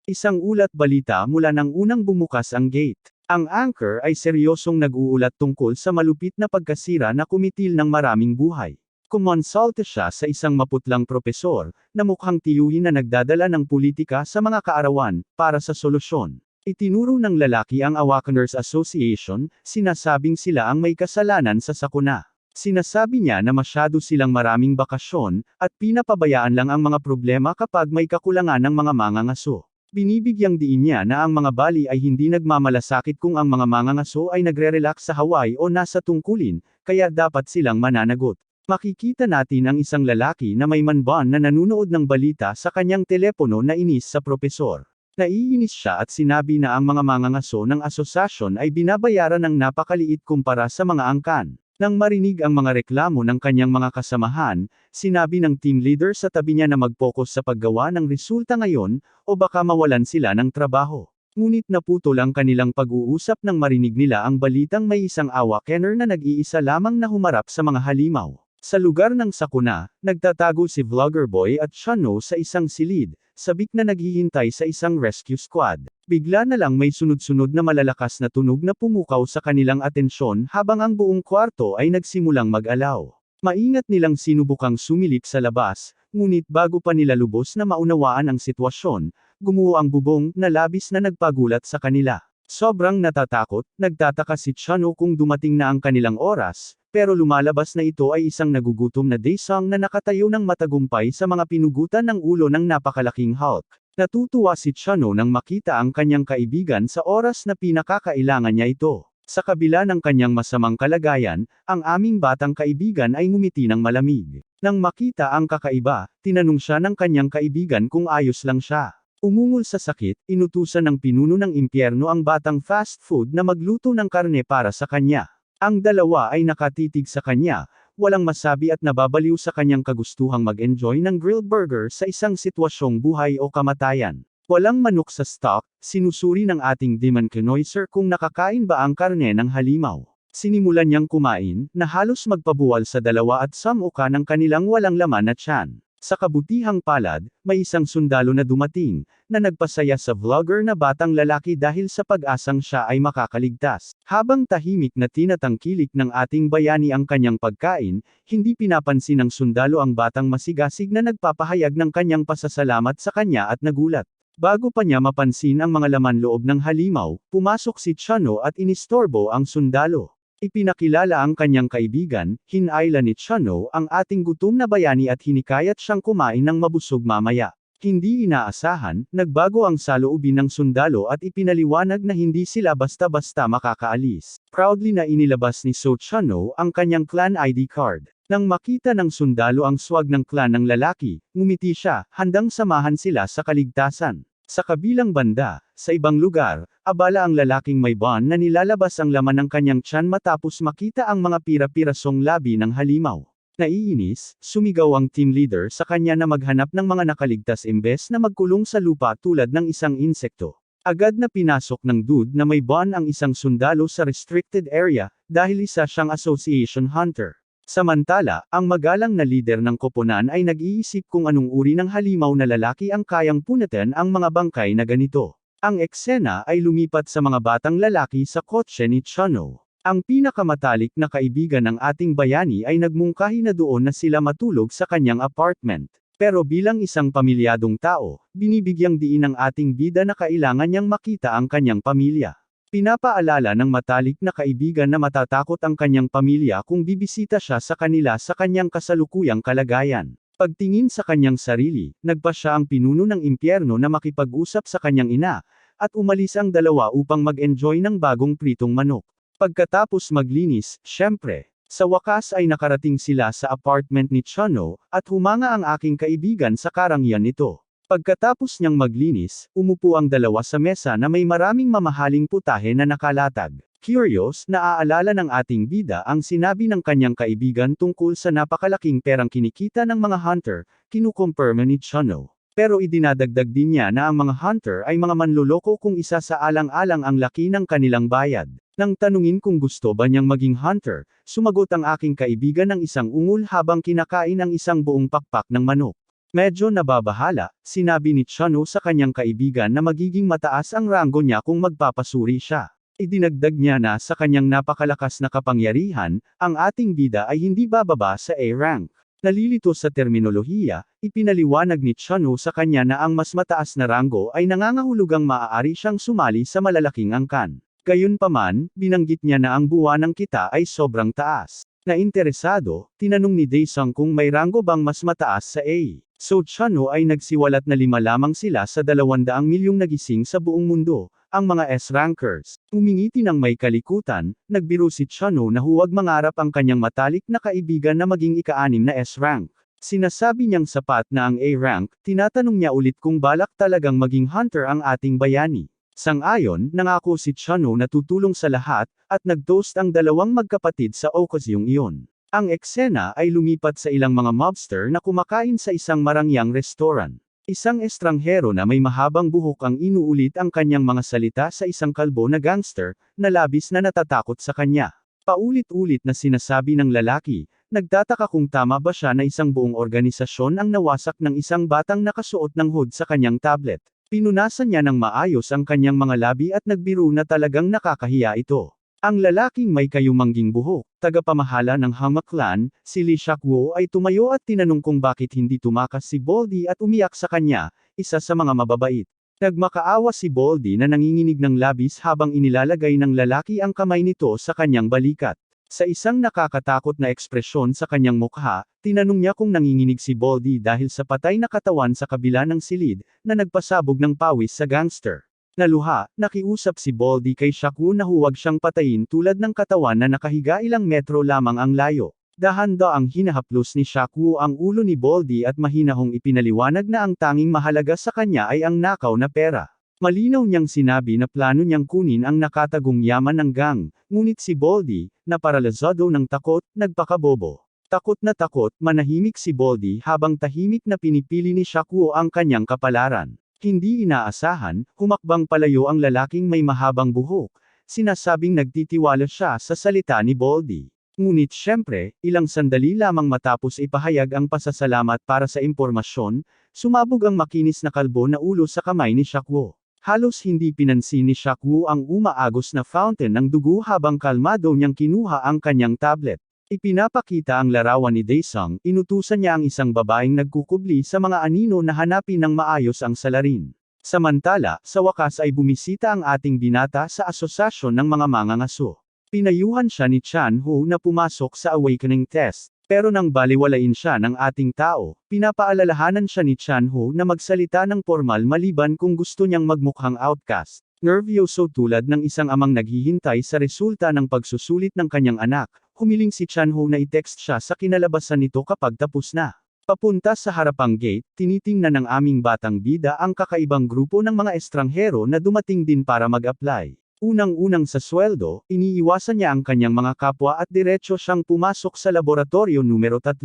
Isang ulat balita mula nang unang bumukas ang gate. Ang anchor ay seryosong nag-uulat tungkol sa malupit na pagkasira na kumitil ng maraming buhay. Kumonsulta siya sa isang maputlang propesor, na mukhang tiyuhin na nagdadala ng politika sa mga kaarawan, para sa solusyon. Itinuro ng lalaki ang Awakeners Association, sinasabing sila ang may kasalanan sa sakuna. Sinasabi niya na masyado silang maraming bakasyon, at pinapabayaan lang ang mga problema kapag may kakulangan ng mga mangangaso. Binibigyang diin niya na ang mga Bali ay hindi nagmamalasakit kung ang mga mangangaso ay nagre-relax sa Hawaii o nasa tungkulin, kaya dapat silang mananagot. Makikita natin ang isang lalaki na may manban na nanunood ng balita sa kanyang telepono na inis sa propesor. Naiinis siya at sinabi na ang mga mangangaso ng asosasyon ay binabayaran ng napakaliit kumpara sa mga angkan. Nang marinig ang mga reklamo ng kanyang mga kasamahan, sinabi ng team leader sa tabi niya na mag-focus sa paggawa ng resulta ngayon, o baka mawalan sila ng trabaho. Ngunit naputol ang kanilang pag-uusap nang marinig nila ang balitang may isang Awakener na nag-iisa lamang na humarap sa mga halimaw. Sa lugar ng sakuna, nagtatago si Vlogger Boy at Shano sa isang silid, sabik na naghihintay sa isang rescue squad. Bigla na lang may sunod-sunod na malalakas na tunog na pumukaw sa kanilang atensyon habang ang buong kwarto ay nagsimulang mag-alaw. Maingat nilang sinubukang sumilip sa labas, ngunit bago pa nila lubos na maunawaan ang sitwasyon, gumuho ang bubong na labis na nagpagulat sa kanila. Sobrang natatakot, nagtataka si Shano kung dumating na ang kanilang oras, pero lumalabas na ito ay isang nagugutom na Daesung na nakatayo ng matagumpay sa mga pinugutan ng ulo ng napakalaking Hulk. Natutuwa si Shano nang makita ang kanyang kaibigan sa oras na pinakakailangan niya ito. Sa kabila ng kanyang masamang kalagayan, ang aming batang kaibigan ay ngumiti ng malamig. Nang makita ang kakaiba, tinanong siya ng kanyang kaibigan kung ayos lang siya. Umungol sa sakit, inutusan ng pinuno ng impyerno ang batang fast food na magluto ng karne para sa kanya. Ang dalawa ay nakatitig sa kanya, walang masabi at nababaliw sa kanyang kagustuhang mag-enjoy ng grilled burger sa isang sitwasyong buhay o kamatayan. Walang manok sa stock, sinusuri ng ating demon connoisseur kung nakakain ba ang karne ng halimaw. Sinimulan niyang kumain, na halos magpabuwal sa dalawa at samuka ng kanilang walang laman na tiyan. Sa kabutihang palad, may isang sundalo na dumating, na nagpasaya sa vlogger na batang lalaki dahil sa pag-asang siya ay makakaligtas. Habang tahimik na tinatangkilik ng ating bayani ang kanyang pagkain, hindi pinapansin ng sundalo ang batang masigasig na nagpapahayag ng kanyang pasasalamat sa kanya at nagulat. Bago pa niya mapansin ang mga laman loob ng halimaw, pumasok si Shano at inistorbo ang sundalo. Ipinakilala ang kanyang kaibigan, hinayla ni Shano ang ating gutom na bayani at hinikayat siyang kumain ng mabusog mamaya. Hindi inaasahan, nagbago ang saloobin ng sundalo at ipinaliwanag na hindi sila basta-basta makakaalis. Proudly na inilabas ni So Shano ang kanyang clan ID card. Nang makita ng sundalo ang swag ng clan ng lalaki, ngumiti siya, handang samahan sila sa kaligtasan. Sa kabilang banda, sa ibang lugar, abala ang lalaking may ban na nilalabas ang laman ng kanyang tiyan matapos makita ang mga pira-pirasong labi ng halimaw. Naiinis, sumigaw ang team leader sa kanya na maghanap ng mga nakaligtas imbes na magkulong sa lupa tulad ng isang insekto. Agad na pinasok ng dude na may ban ang isang sundalo sa restricted area, dahil isa siyang association hunter. Samantala, ang magalang na lider ng koponan ay nag-iisip kung anong uri ng halimaw na lalaki ang kayang punatan ang mga bangkay na ganito. Ang eksena ay lumipat sa mga batang lalaki sa kotse ni Shano. Ang pinakamatalik na kaibigan ng ating bayani ay nagmungkahi na doon na sila matulog sa kanyang apartment. Pero bilang isang pamilyadong tao, binibigyang diin ng ating bida na kailangan niyang makita ang kanyang pamilya. Pinapaalala ng matalik na kaibigan na matatakot ang kanyang pamilya kung bibisita siya sa kanila sa kanyang kasalukuyang kalagayan. Pagtingin sa kanyang sarili, nagpa siya ang pinuno ng impyerno na makipag-usap sa kanyang ina, at umalis ang dalawa upang mag-enjoy ng bagong pritong manok. Pagkatapos maglinis, syempre, sa wakas ay nakarating sila sa apartment ni Shano, at humanga ang aking kaibigan sa karangyaan nito. Pagkatapos niyang maglinis, umupo ang dalawa sa mesa na may maraming mamahaling putahe na nakalatag. Curious, naaalala ng ating bida ang sinabi ng kanyang kaibigan tungkol sa napakalaking perang kinikita ng mga hunter, kinukumpirma ni Shano. Pero idinadagdag din niya na ang mga hunter ay mga manloloko kung isa sa alang-alang ang laki ng kanilang bayad. Nang tanungin kung gusto ba niyang maging hunter, sumagot ang aking kaibigan ng isang ungol habang kinakain ang isang buong pakpak ng manok. Medyo nababahala, sinabi ni Chano sa kanyang kaibigan na magiging mataas ang ranggo niya kung magpapasuri siya. Idinagdag niya na sa kanyang napakalakas na kapangyarihan, ang ating bida ay hindi bababa sa A rank. Nalilito sa terminolohiya, ipinaliwanag ni Chano sa kanya na ang mas mataas na ranggo ay nangangahulugang maaari siyang sumali sa malalaking angkan. Gayunpaman, binanggit niya na ang buwan ng kita ay sobrang taas. Na interesado, tinanong ni Daesung kung may ranggo bang mas mataas sa A. So Chano ay nagsiwalat na 5 lamang sila sa 200 milyong nagising sa buong mundo, ang mga S-rankers. Umingiti ng may kalikutan, nagbiro si Chano na huwag mangarap ang kanyang matalik na kaibigan na maging ika-6 na S-rank. Sinasabi niyang sapat na ang A-rank, tinatanong niya ulit kung balak talagang maging hunter ang ating bayani. Sang-ayon, nangako si Chano na tutulong sa lahat, at nag-toast ang dalawang magkapatid sa okasyong iyon. Ang eksena ay lumipat sa ilang mga mobster na kumakain sa isang marangyang restaurant. Isang estranghero na may mahabang buhok ang inuulit ang kanyang mga salita sa isang kalbo na gangster, na labis na natatakot sa kanya. Paulit-ulit na sinasabi ng lalaki, nagtataka kung tama ba siya na isang buong organisasyon ang nawasak ng isang batang nakasuot ng hood sa kanyang tablet. Pinunasan niya ng maayos ang kanyang mga labi at nagbiro na talagang nakakahiya ito. Ang lalaking may kayumangging buhok, tagapamahala ng Hama Clan, si Lee Shakwo ay tumayo at tinanong kung bakit hindi tumakas si Baldy at umiyak sa kanya, isa sa mga mababait. Nagmakaawa si Baldy na nanginginig ng labis habang inilalagay ng lalaki ang kamay nito sa kanyang balikat. Sa isang nakakatakot na ekspresyon sa kanyang mukha, tinanong niya kung nanginginig si Baldy dahil sa patay na katawan sa kabila ng silid, na nagpasabog ng pawis sa gangster. Naluha, nakiusap si Baldy kay Shakwo na huwag siyang patayin tulad ng katawan na nakahiga ilang metro lamang ang layo. Dahan-daang hinahaplos ni Shakwo ang ulo ni Baldy at mahinahong ipinaliwanag na ang tanging mahalaga sa kanya ay ang nakaw na pera. Malinaw niyang sinabi na plano niyang kunin ang nakatagong yaman ng gang, ngunit si Baldy, na paralisado ng takot, nagpakabobo. Takot na takot, manahimik si Baldy habang tahimik na pinipili ni Shakwo ang kanyang kapalaran. Hindi inaasahan, humakbang palayo ang lalaking may mahabang buhok, sinasabing nagtitiwala siya sa salita ni Baldy. Ngunit syempre, ilang sandali lamang matapos ipahayag ang pasasalamat para sa impormasyon, sumabog ang makinis na kalbo na ulo sa kamay ni Shakwo. Halos hindi pinansin ni Shakwo ang umaagos na fountain ng dugo habang kalmado niyang kinuha ang kanyang tablet. Ipinapakita ang larawan ni Daesung, inutusan niya ang isang babaeng nagkukubli sa mga anino na hanapin ng maayos ang salarin. Samantala, sa wakas ay bumisita ang ating binata sa asosasyon ng mga mangangaso. Pinayuhan siya ni Chan Ho na pumasok sa awakening test. Pero nang baliwalain siya ng ating tao, pinapaalalahanan siya ni Chan Ho na magsalita ng formal maliban kung gusto niyang magmukhang outcast. Nervyoso tulad ng isang amang naghihintay sa resulta ng pagsusulit ng kanyang anak, humiling si Chan Ho na i-text siya sa kinalabasan nito kapag tapos na. Papunta sa harapang gate, tinitingnan ng aming batang bida ang kakaibang grupo ng mga estranghero na dumating din para mag-apply. Unang-unang sa sweldo, iniiwasan niya ang kanyang mga kapwa at diretso siyang pumasok sa laboratorio numero 3.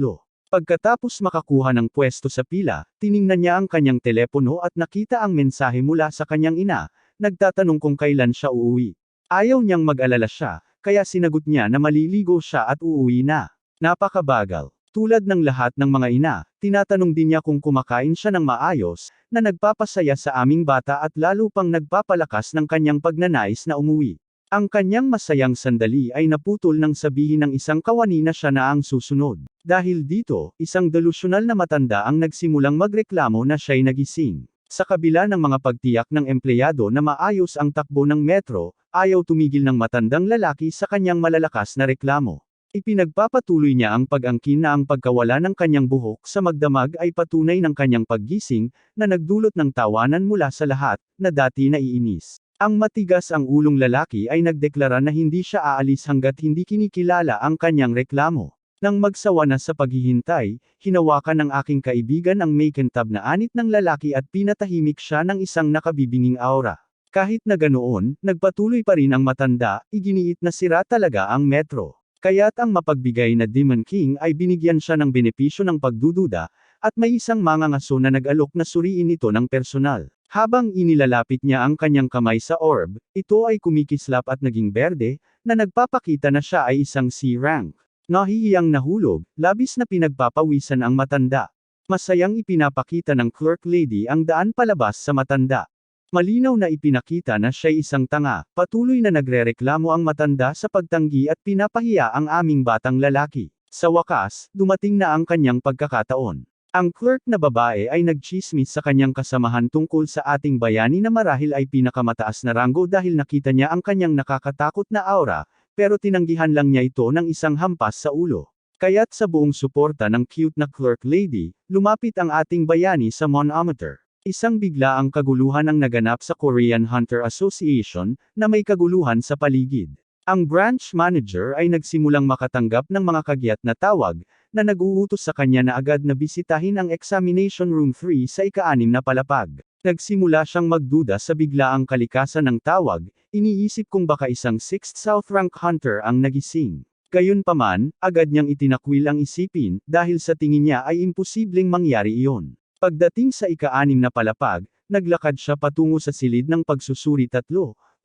Pagkatapos makakuha ng pwesto sa pila, tiningnan niya ang kanyang telepono at nakita ang mensahe mula sa kanyang ina, nagtatanong kung kailan siya uuwi. Ayaw niyang mag-alala siya, kaya sinagot niya na maliligo siya at uuwi na. Napakabagal. Tulad ng lahat ng mga ina, tinatanong din niya kung kumakain siya ng maayos, na nagpapasaya sa aming bata at lalo pang nagpapalakas ng kanyang pagnanais na umuwi. Ang kanyang masayang sandali ay naputol nang sabihin ng isang kawani na siya na ang susunod. Dahil dito, isang delusyonal na matanda ang nagsimulang magreklamo na siya'y nagising. Sa kabila ng mga pagtiyak ng empleyado na maayos ang takbo ng metro, ayaw tumigil ng matandang lalaki sa kanyang malalakas na reklamo. Ipinagpapatuloy niya ang pag-angkin na ang pagkawala ng kanyang buhok sa magdamag ay patunay ng kanyang paggising, na nagdulot ng tawanan mula sa lahat, na dati naiinis. Ang matigas ang ulong lalaki ay nagdeklara na hindi siya aalis hanggat hindi kinikilala ang kanyang reklamo. Nang magsawa na sa paghihintay, hinawakan ng aking kaibigan ang makintab na anit ng lalaki at pinatahimik siya ng isang nakabibinging aura. Kahit na ganoon, nagpatuloy pa rin ang matanda, iginiit na sira talaga ang metro. Kaya't ang mapagbigay na Demon King ay binigyan siya ng benepisyo ng pagdududa, at may isang mangangaso na nag-alok na suriin ito ng personal. Habang inilalapit niya ang kanyang kamay sa orb, ito ay kumikislap at naging berde, na nagpapakita na siya ay isang C-rank. Nahihiyang nahulog, labis na pinagpapawisan ang matanda. Masayang ipinapakita ng clerk lady ang daan palabas sa matanda. Malinaw na ipinakita na siya'y isang tanga, patuloy na nagrereklamo ang matanda sa pagtanggi at pinapahiya ang aming batang lalaki. Sa wakas, dumating na ang kanyang pagkakataon. Ang clerk na babae ay nagchismis sa kanyang kasamahan tungkol sa ating bayani na marahil ay pinakamataas na ranggo dahil nakita niya ang kanyang nakakatakot na aura, pero tinanggihan lang niya ito ng isang hampas sa ulo. Kaya't sa buong suporta ng cute na clerk lady, lumapit ang ating bayani sa manometer. Isang biglaang kaguluhan ang naganap sa Korean Hunter Association, na may kaguluhan sa paligid. Ang branch manager ay nagsimulang makatanggap ng mga kagyat na tawag, na nag-uutos sa kanya na agad na bisitahin ang examination room 3 sa ika-6 na palapag. Nagsimula siyang magduda sa biglaang kalikasan ng tawag, iniisip kung baka isang 6th South Rank Hunter ang nagising. Gayunpaman, agad niyang itinakwil ang isipin, dahil sa tingin niya ay imposibleng mangyari iyon. Pagdating sa ika-6 na palapag, naglakad siya patungo sa silid ng pagsusuri 3,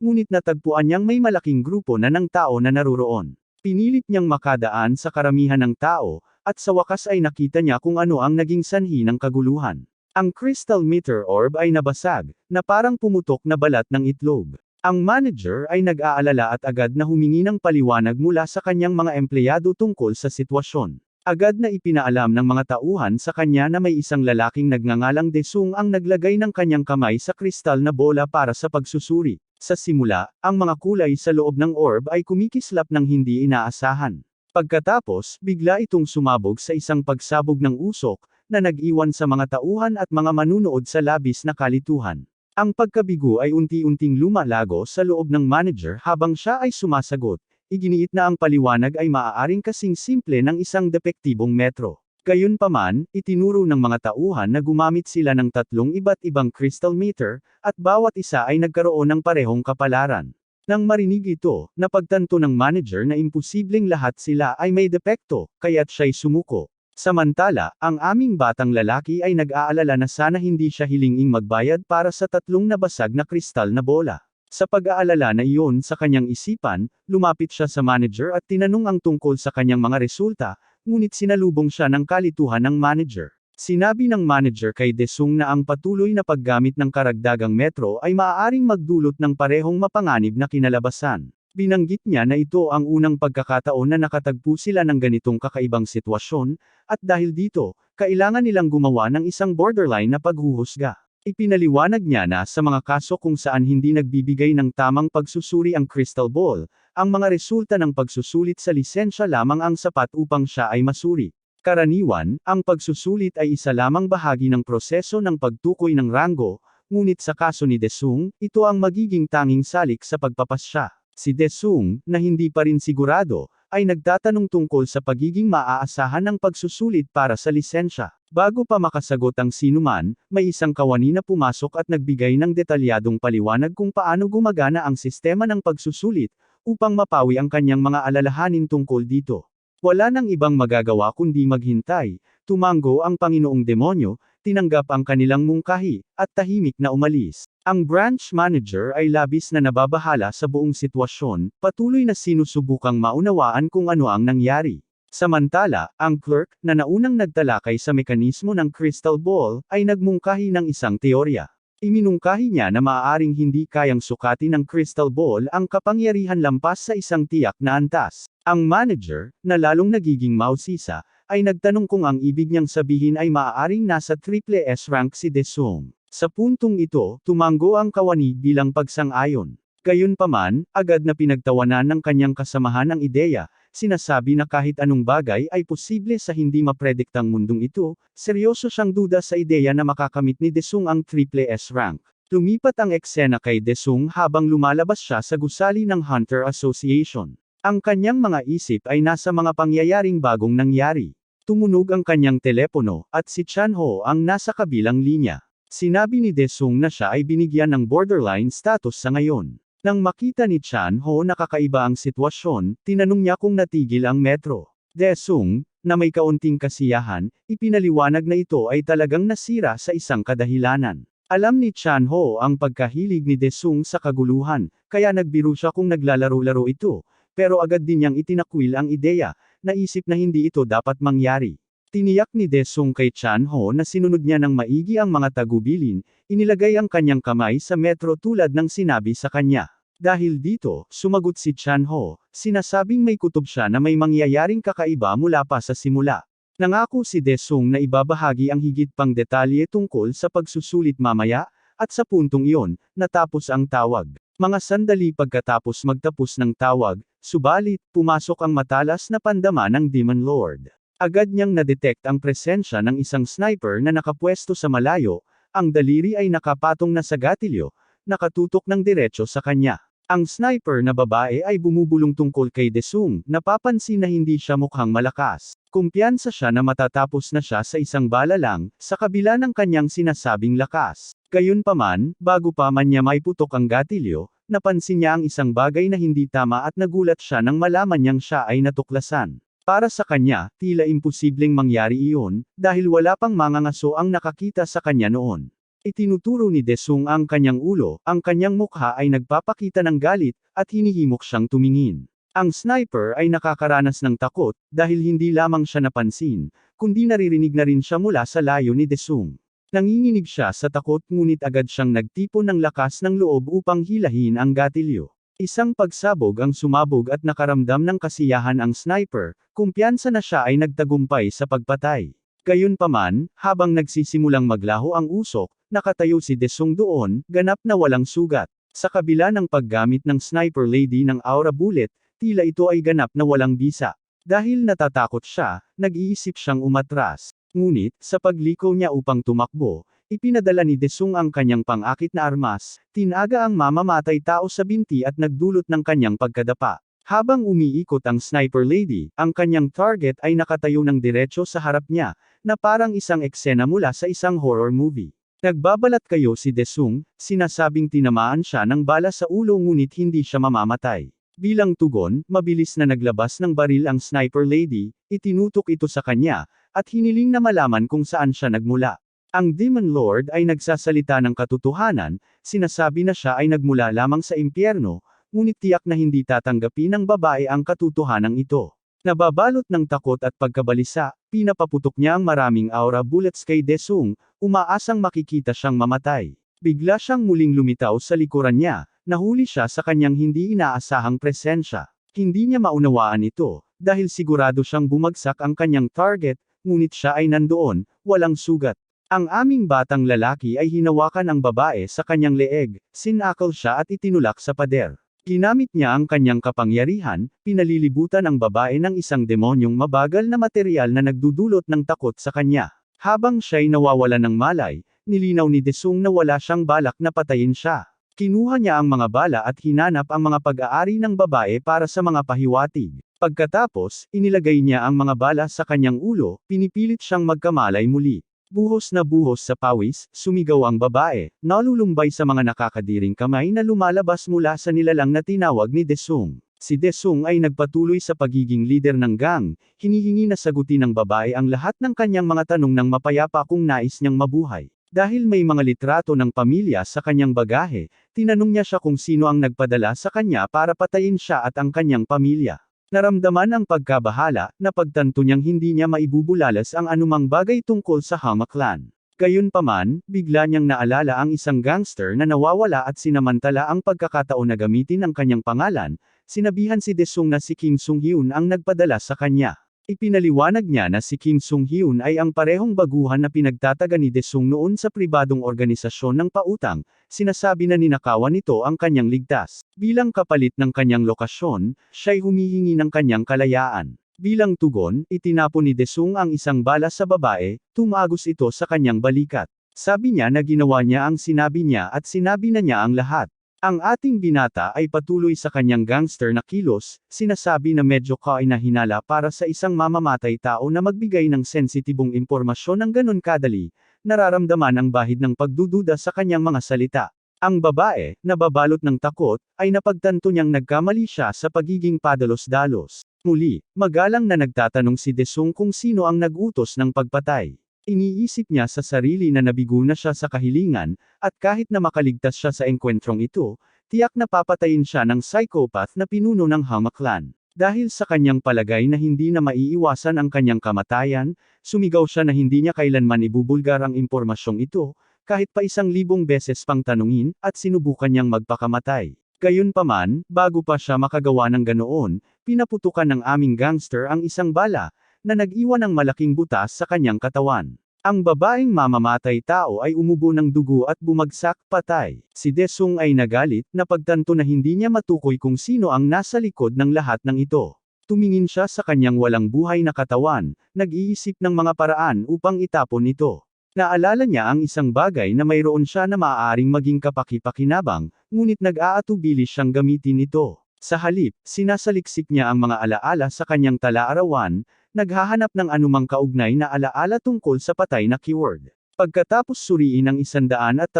ngunit natagpuan niyang may malaking grupo na ng tao na naruroon. Pinilit niyang makadaan sa karamihan ng tao, at sa wakas ay nakita niya kung ano ang naging sanhi ng kaguluhan. Ang crystal meter orb ay nabasag, na parang pumutok na balat ng itlog. Ang manager ay nag-aalala at agad na humingi ng paliwanag mula sa kanyang mga empleyado tungkol sa sitwasyon. Agad na ipinaalam ng mga tauhan sa kanya na may isang lalaking nagngangalang Desung ang naglagay ng kanyang kamay sa kristal na bola para sa pagsusuri. Sa simula, ang mga kulay sa loob ng orb ay kumikislap ng hindi inaasahan. Pagkatapos, bigla itong sumabog sa isang pagsabog ng usok, na nag-iwan sa mga tauhan at mga manunood sa labis na kalituhan. Ang pagkabigo ay unti-unting lumalago sa loob ng manager habang siya ay sumasagot. Iginiit na ang paliwanag ay maaaring kasing simple ng isang depektibong metro. Gayunpaman, itinuro ng mga tauhan na gumamit sila ng 3 iba't ibang crystal meter, at bawat isa ay nagkaroon ng parehong kapalaran. Nang marinig ito, napagtanto ng manager na imposibleng lahat sila ay may depekto, kaya't siya'y sumuko. Samantala, ang aming batang lalaki ay nag-aalala na sana hindi siya hilinging magbayad para sa 3 nabasag na kristal na bola. Sa pag-aalala na iyon sa kanyang isipan, lumapit siya sa manager at tinanong ang tungkol sa kanyang mga resulta, ngunit sinalubong siya ng kalituhan ng manager. Sinabi ng manager kay Desung na ang patuloy na paggamit ng karagdagang metro ay maaaring magdulot ng parehong mapanganib na kinalabasan. Binanggit niya na ito ang unang pagkakataon na nakatagpo sila ng ganitong kakaibang sitwasyon, at dahil dito, kailangan nilang gumawa ng isang borderline na paghuhusga. Ipinaliwanag niya na sa mga kaso kung saan hindi nagbibigay ng tamang pagsusuri ang crystal ball, ang mga resulta ng pagsusulit sa lisensya lamang ang sapat upang siya ay masuri. Karaniwan, ang pagsusulit ay isa lamang bahagi ng proseso ng pagtukoy ng ranggo, ngunit sa kaso ni Desung, ito ang magiging tanging salik sa pagpapasya. Si Desung, na hindi pa rin sigurado, ay nagtatanong tungkol sa pagiging maaasahan ng pagsusulit para sa lisensya. Bago pa makasagot ang sinuman, may isang kawani na pumasok at nagbigay ng detalyadong paliwanag kung paano gumagana ang sistema ng pagsusulit, upang mapawi ang kanyang mga alalahanin tungkol dito. Wala nang ibang magagawa kundi maghintay, tumango ang Panginoong Demonyo, tinanggap ang kanilang mungkahi, at tahimik na umalis. Ang branch manager ay labis na nababahala sa buong sitwasyon, patuloy na sinusubukang maunawaan kung ano ang nangyari. Samantala, ang clerk, na naunang nagtalakay sa mekanismo ng crystal ball, ay nagmungkahi ng isang teorya. Iminungkahi niya na maaaring hindi kayang sukatin ng crystal ball ang kapangyarihan lampas sa isang tiyak na antas. Ang manager, na lalong nagiging mausisa, ay nagtanong kung ang ibig niyang sabihin ay maaaring nasa triple S rank si Desung. Sa puntong ito, tumango ang kawani bilang pagsang-ayon. Gayunpaman, agad na pinagtawanan ng kanyang kasamahan ang ideya, sinasabi na kahit anong bagay ay posible sa hindi maprediktang mundong ito, seryoso siyang duda sa ideya na makakamit ni Desung ang triple S rank. Lumipat ang eksena kay Desung habang lumalabas siya sa gusali ng Hunter Association. Ang kanyang mga isip ay nasa mga pangyayaring bagong nangyari. Tumunog ang kanyang telepono, at si Chanho ang nasa kabilang linya. Sinabi ni Desung na siya ay binigyan ng borderline status sa ngayon. Nang makita ni Chanho na kakaiba ang sitwasyon, tinanong niya kung natigil ang metro. Desung, na may kaunting kasiyahan, ipinaliwanag na ito ay talagang nasira sa isang kadahilanan. Alam ni Chanho ang pagkahilig ni Desung sa kaguluhan, kaya nagbiro siya kung naglalaro-laro ito, pero agad din niyang itinakwil ang ideya, naisip na hindi ito dapat mangyari. Tiniyak ni Desung kay Chan Ho na sinunod niya ng maigi ang mga tagubilin, inilagay ang kanyang kamay sa metro tulad ng sinabi sa kanya. Dahil dito, sumagot si Chan Ho, sinasabing may kutob siya na may mangyayaring kakaiba mula pa sa simula. Nangako si Desung na ibabahagi ang higit pang detalye tungkol sa pagsusulit mamaya, at sa puntong iyon, natapos ang tawag. Mga sandali pagkatapos magtapos ng tawag, subalit, pumasok ang matalas na pandama ng Demon Lord. Agad niyang na-detect ang presensya ng isang sniper na nakapwesto sa malayo, ang daliri ay nakapatong na sa gatilyo, nakatutok ng diretso sa kanya. Ang sniper na babae ay bumubulong tungkol kay Desung, napapansin na hindi siya mukhang malakas. Kumpiyansa siya na matatapos na siya sa isang bala lang, sa kabila ng kanyang sinasabing lakas. Gayunpaman, bago pa man niya maiputok ang gatilyo, napansin niya ang isang bagay na hindi tama at nagulat siya nang malaman niyang siya ay natuklasan. Para sa kanya, tila imposibleng mangyari iyon, dahil wala pang mangangaso ang nakakita sa kanya noon. Itinuturo ni Desung ang kanyang ulo, ang kanyang mukha ay nagpapakita ng galit, at hinihimok siyang tumingin. Ang sniper ay nakakaranas ng takot, dahil hindi lamang siya napansin, kundi naririnig na rin siya mula sa layo ni Desung. Nanginginig siya sa takot ngunit agad siyang nagtipon ng lakas ng loob upang hilahin ang gatilyo. Isang pagsabog ang sumabog at nakaramdam ng kasiyahan ang sniper, kumpiyansa na siya ay nagtagumpay sa pagpatay. Gayunpaman, habang nagsisimulang maglaho ang usok, nakatayo si Desung doon, ganap na walang sugat. Sa kabila ng paggamit ng sniper lady ng aura bullet, tila ito ay ganap na walang bisa. Dahil natatakot siya, nag-iisip siyang umatras. Ngunit, sa pagliko niya upang tumakbo, ipinadala ni Desung ang kanyang pang-akit na armas, tinaga ang mamamatay tao sa binti at nagdulot ng kanyang pagkadapa. Habang umiikot ang sniper lady, ang kanyang target ay nakatayo ng diretso sa harap niya, na parang isang eksena mula sa isang horror movie. Nagbabalat kayo si Desung, sinasabing tinamaan siya ng bala sa ulo ngunit hindi siya mamamatay. Bilang tugon, mabilis na naglabas ng baril ang sniper lady, itinutok ito sa kanya, at hiniling na malaman kung saan siya nagmula. Ang Demon Lord ay nagsasalita ng katotohanan, sinasabi na siya ay nagmula lamang sa impyerno, ngunit tiyak na hindi tatanggapin ng babae ang katotohanan ito. Nababalot ng takot at pagkabalisa, pinapaputok niya ang maraming aura bullets kay Desung, umaasang makikita siyang mamatay. Bigla siyang muling lumitaw sa likuran niya, nahuli siya sa kanyang hindi inaasahang presensya. Hindi niya maunawaan ito, dahil sigurado siyang bumagsak ang kanyang target, ngunit siya ay nandoon, walang sugat. Ang aming batang lalaki ay hinawakan ang babae sa kanyang leeg, sinakal siya at itinulak sa pader. Ginamit niya ang kanyang kapangyarihan, pinalilibutan ang babae ng isang demonyong mabagal na material na nagdudulot ng takot sa kanya. Habang siya'y nawawala ng malay, nilinaw ni Desung na wala siyang balak na patayin siya. Kinuha niya ang mga bala at hinanap ang mga pag-aari ng babae para sa mga pahiwatig. Pagkatapos, inilagay niya ang mga bala sa kanyang ulo, pinipilit siyang magkamalay muli. Buhos na buhos sa pawis, sumigaw ang babae, nalulumbay sa mga nakakadiring kamay na lumalabas mula sa nilalang na tinawag ni Desung. Si Desung ay nagpatuloy sa pagiging leader ng gang, hinihingi na sagutin ng babae ang lahat ng kanyang mga tanong ng mapayapa kung nais niyang mabuhay. Dahil may mga litrato ng pamilya sa kanyang bagahe, tinanong niya siya kung sino ang nagpadala sa kanya para patayin siya at ang kanyang pamilya. Naramdaman ang pagkabahala, na pagtanto niyang hindi niya maibubulalas ang anumang bagay tungkol sa Hama Clan. Gayunpaman, bigla niyang naalala ang isang gangster na nawawala at sinamantala ang pagkakataon na gamitin ang kanyang pangalan, sinabihan si Desung na si Kim Sung-hyun ang nagpadala sa kanya. Ipinaliwanag niya na si Kim Sung-hyun ay ang parehong baguhan na pinagtataga ni Desung noon sa pribadong organisasyon ng pautang, sinasabi na ninakawan nito ang kanyang ligtas. Bilang kapalit ng kanyang lokasyon, siya'y humihingi ng kanyang kalayaan. Bilang tugon, itinapon ni Desung ang isang bala sa babae, tumagos ito sa kanyang balikat. Sabi niya na ginawa niya ang sinabi niya at sinabi na niya ang lahat. Ang ating binata ay patuloy sa kanyang gangster na kilos, sinasabi na medyo kainahinala para sa isang mamamatay tao na magbigay ng sensitibong impormasyon ng ganon kadali, nararamdaman ang bahid ng pagdududa sa kanyang mga salita. Ang babae, nababalot ng takot, ay napagtanto niyang nagkamali siya sa pagiging padalos-dalos. Muli, magalang na nagtatanong si Desung kung sino ang nag-utos ng pagpatay. Iniisip niya sa sarili na nabigo na siya sa kahilingan, at kahit na makaligtas siya sa engkwentrong ito, tiyak na papatayin siya ng psychopath na pinuno ng Hama Clan. Dahil sa kanyang palagay na hindi na maiiwasan ang kanyang kamatayan, sumigaw siya na hindi niya kailanman ibubulgar ang impormasyong ito, kahit pa 1,000 beses pang tanungin, at sinubukan niyang magpakamatay. Gayunpaman, bago pa siya makagawa ng ganoon, pinaputukan ng aming gangster ang isang bala, na nag-iwan ng malaking butas sa kanyang katawan. Ang babaeng mamamatay tao ay umubo ng dugo at bumagsak, patay. Si Desung ay nagalit, na pagtanto na hindi niya matukoy kung sino ang nasa likod ng lahat ng ito. Tumingin siya sa kanyang walang buhay na katawan, nag-iisip ng mga paraan upang itapon ito. Naalala niya ang isang bagay na mayroon siya na maaaring maging kapaki-pakinabang, ngunit nag-aatubili siyang gamitin ito. Sa halip, sinasaliksik niya ang mga alaala sa kanyang tala-arawan, naghahanap ng anumang kaugnay na alaala tungkol sa patay na keyword. Pagkatapos suriin ang 134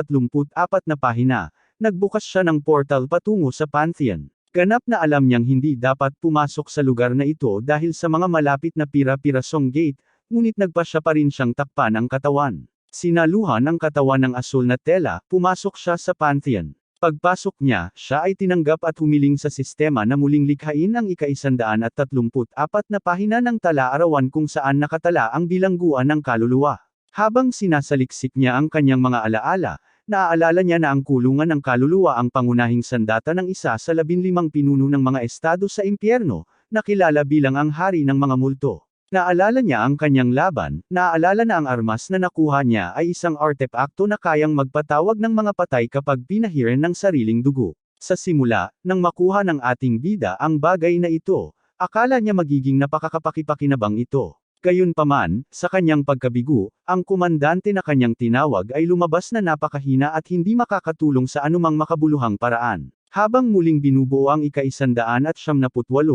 na pahina, nagbukas siya ng portal patungo sa Pantheon. Ganap na alam niyang hindi dapat pumasok sa lugar na ito dahil sa mga malapit na pira-pirasong gate, ngunit nagpasya pa rin siyang takpan ang katawan. Sinaluhan ang katawan ng asul na tela, pumasok siya sa Pantheon. Pagpasok niya, siya ay tinanggap at humiling sa sistema na muling likhain ang ika-134 na pahina ng tala-arawan kung saan nakatala ang bilangguan ng kaluluwa. Habang sinasaliksik niya ang kanyang mga alaala, naaalala niya na ang kulungan ng kaluluwa ang pangunahing sandata ng isa sa 15 pinuno ng mga estado sa impyerno, na kilala bilang ang hari ng mga multo. Naalala niya ang kanyang laban, naalala na ang armas na nakuha niya ay isang artepakto na kayang magpatawag ng mga patay kapag pinahiran ng sariling dugo. Sa simula, nang makuha ng ating bida ang bagay na ito, akala niya magiging napakakapakipakinabang ito. Gayunpaman, sa kanyang pagkabigo, ang komandante na kanyang tinawag ay lumabas na napakahina at hindi makakatulong sa anumang makabuluhang paraan. Habang muling binubuo ang ika-178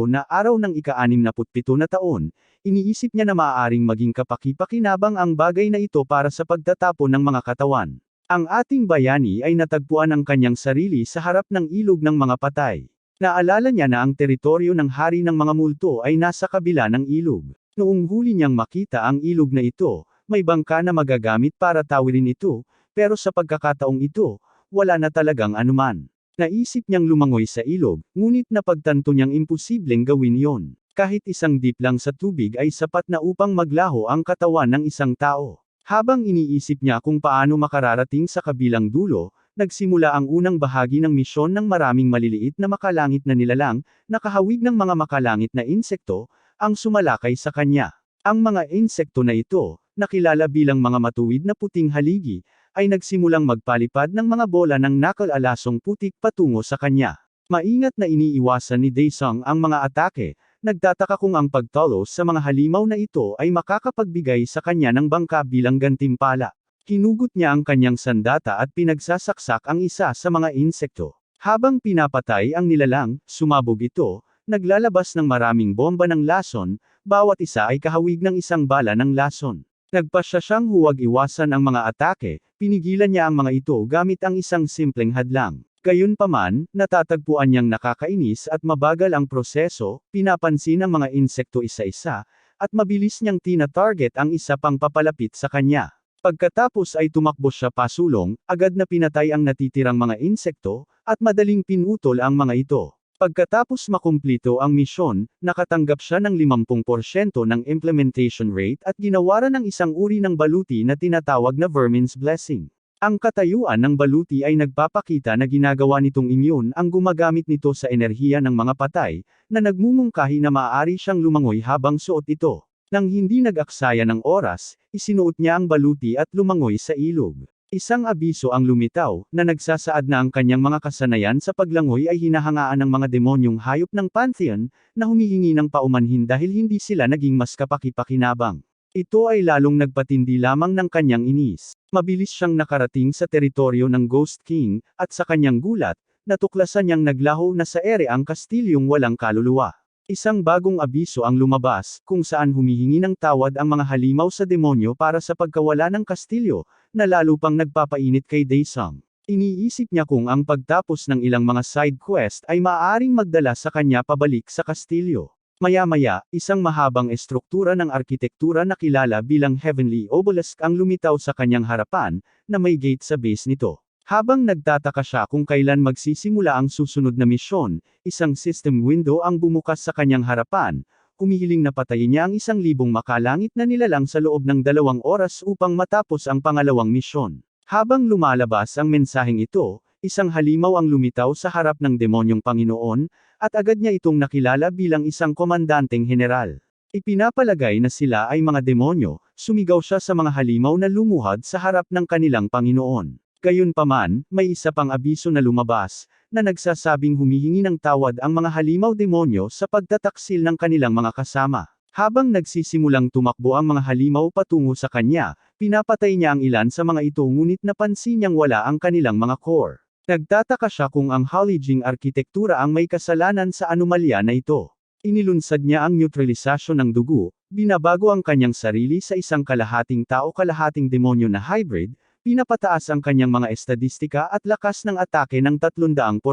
na araw ng ika-67 na taon, iniisip niya na maaaring maging kapaki-pakinabang ang bagay na ito para sa pagtatapon ng mga katawan. Ang ating bayani ay natagpuan ang kanyang sarili sa harap ng ilog ng mga patay. Naalala niya na ang teritoryo ng hari ng mga multo ay nasa kabila ng ilog. Noong huli niyang makita ang ilog na ito, may bangka na magagamit para tawirin ito, pero sa pagkakataong ito, wala na talagang anuman. Naisip niyang lumangoy sa ilog, ngunit napagtanto niyang imposibleng gawin yon. Kahit isang dip lang sa tubig ay sapat na upang maglaho ang katawan ng isang tao. Habang iniisip niya kung paano makararating sa kabilang dulo, nagsimula ang unang bahagi ng misyon ng maraming maliliit na makalangit na nilalang, nakahawig ng mga makalangit na insekto, ang sumalakay sa kanya. Ang mga insekto na ito, nakilala bilang mga matuwid na puting haligi, ay nagsimulang magpalipad ng mga bola ng nakal-alasong putik patungo sa kanya. Maingat na iniiwasan ni Daesung ang mga atake, nagtataka kung ang pagtalos sa mga halimaw na ito ay makakapagbigay sa kanya ng bangka bilang gantimpala. Hinugot niya ang kanyang sandata at pinagsasaksak ang isa sa mga insekto. Habang pinapatay ang nilalang, sumabog ito, naglalabas ng maraming bomba ng lason, bawat isa ay kahawig ng isang bala ng lason. Nagpasya siyang huwag iwasan ang mga atake, pinigilan niya ang mga ito gamit ang isang simpleng hadlang. Gayunpaman, natatagpuan niyang nakakainis at mabagal ang proseso, pinapansin ang mga insekto isa-isa, at mabilis niyang tina-target ang isa pang papalapit sa kanya. Pagkatapos ay tumakbo siya pasulong, agad na pinatay ang natitirang mga insekto, at madaling pinutol ang mga ito. Pagkatapos makumplito ang misyon, nakatanggap siya ng 50% ng implementation rate at ginawaran ng isang uri ng baluti na tinatawag na Vermin's Blessing. Ang katayuan ng baluti ay nagpapakita na ginagawa nitong immune ang gumagamit nito sa enerhiya ng mga patay, na nagmumungkahi na maaari siyang lumangoy habang suot ito. Nang hindi nag-aksaya ng oras, isinuot niya ang baluti at lumangoy sa ilog. Isang abiso ang lumitaw, na nagsasaad na ang kanyang mga kasanayan sa paglangoy ay hinahangaan ng mga demonyong hayop ng Pantheon, na humihingi ng paumanhin dahil hindi sila naging mas kapaki-pakinabang. Ito ay lalong nagpatindi lamang ng kanyang inis. Mabilis siyang nakarating sa teritoryo ng Ghost King, at sa kanyang gulat, natuklasan niyang naglaho na sa ere ang kastilyong walang kaluluwa. Isang bagong abiso ang lumabas, kung saan humihingi ng tawad ang mga halimaw sa demonyo para sa pagkawala ng kastilyo, na lalo pang nagpapainit kay Daesung. Iniisip niya kung ang pagtapos ng ilang mga side quest ay maaaring magdala sa kanya pabalik sa kastilyo. Maya-maya, isang mahabang estruktura ng arkitektura na kilala bilang Heavenly Obelisk ang lumitaw sa kanyang harapan, na may gate sa base nito. Habang nagtataka siya kung kailan magsisimula ang susunod na misyon, isang system window ang bumukas sa kanyang harapan, humihiling na patayin niya ang 1,000 makalangit na nilalang sa loob ng 2 oras upang matapos ang pangalawang misyon. Habang lumalabas ang mensaheng ito, isang halimaw ang lumitaw sa harap ng demonyong Panginoon, at agad niya itong nakilala bilang isang komandanteng general. Ipinapalagay na sila ay mga demonyo, sumigaw siya sa mga halimaw na lumuhad sa harap ng kanilang Panginoon. Gayunpaman, may isa pang abiso na lumabas, na nagsasabing humihingi ng tawad ang mga halimaw demonyo sa pagtataksil ng kanilang mga kasama. Habang nagsisimulang tumakbo ang mga halimaw patungo sa kanya, pinapatay niya ang ilan sa mga ito ngunit napansin niyang wala ang kanilang mga core. Nagtataka siya kung ang Halijing arkitektura ang may kasalanan sa anomalya na ito. Inilunsad niya ang neutralisasyon ng dugo, binabago ang kanyang sarili sa isang kalahating tao kalahating demonyo na hybrid, pinapataas ang kanyang mga estadistika at lakas ng atake ng 300%.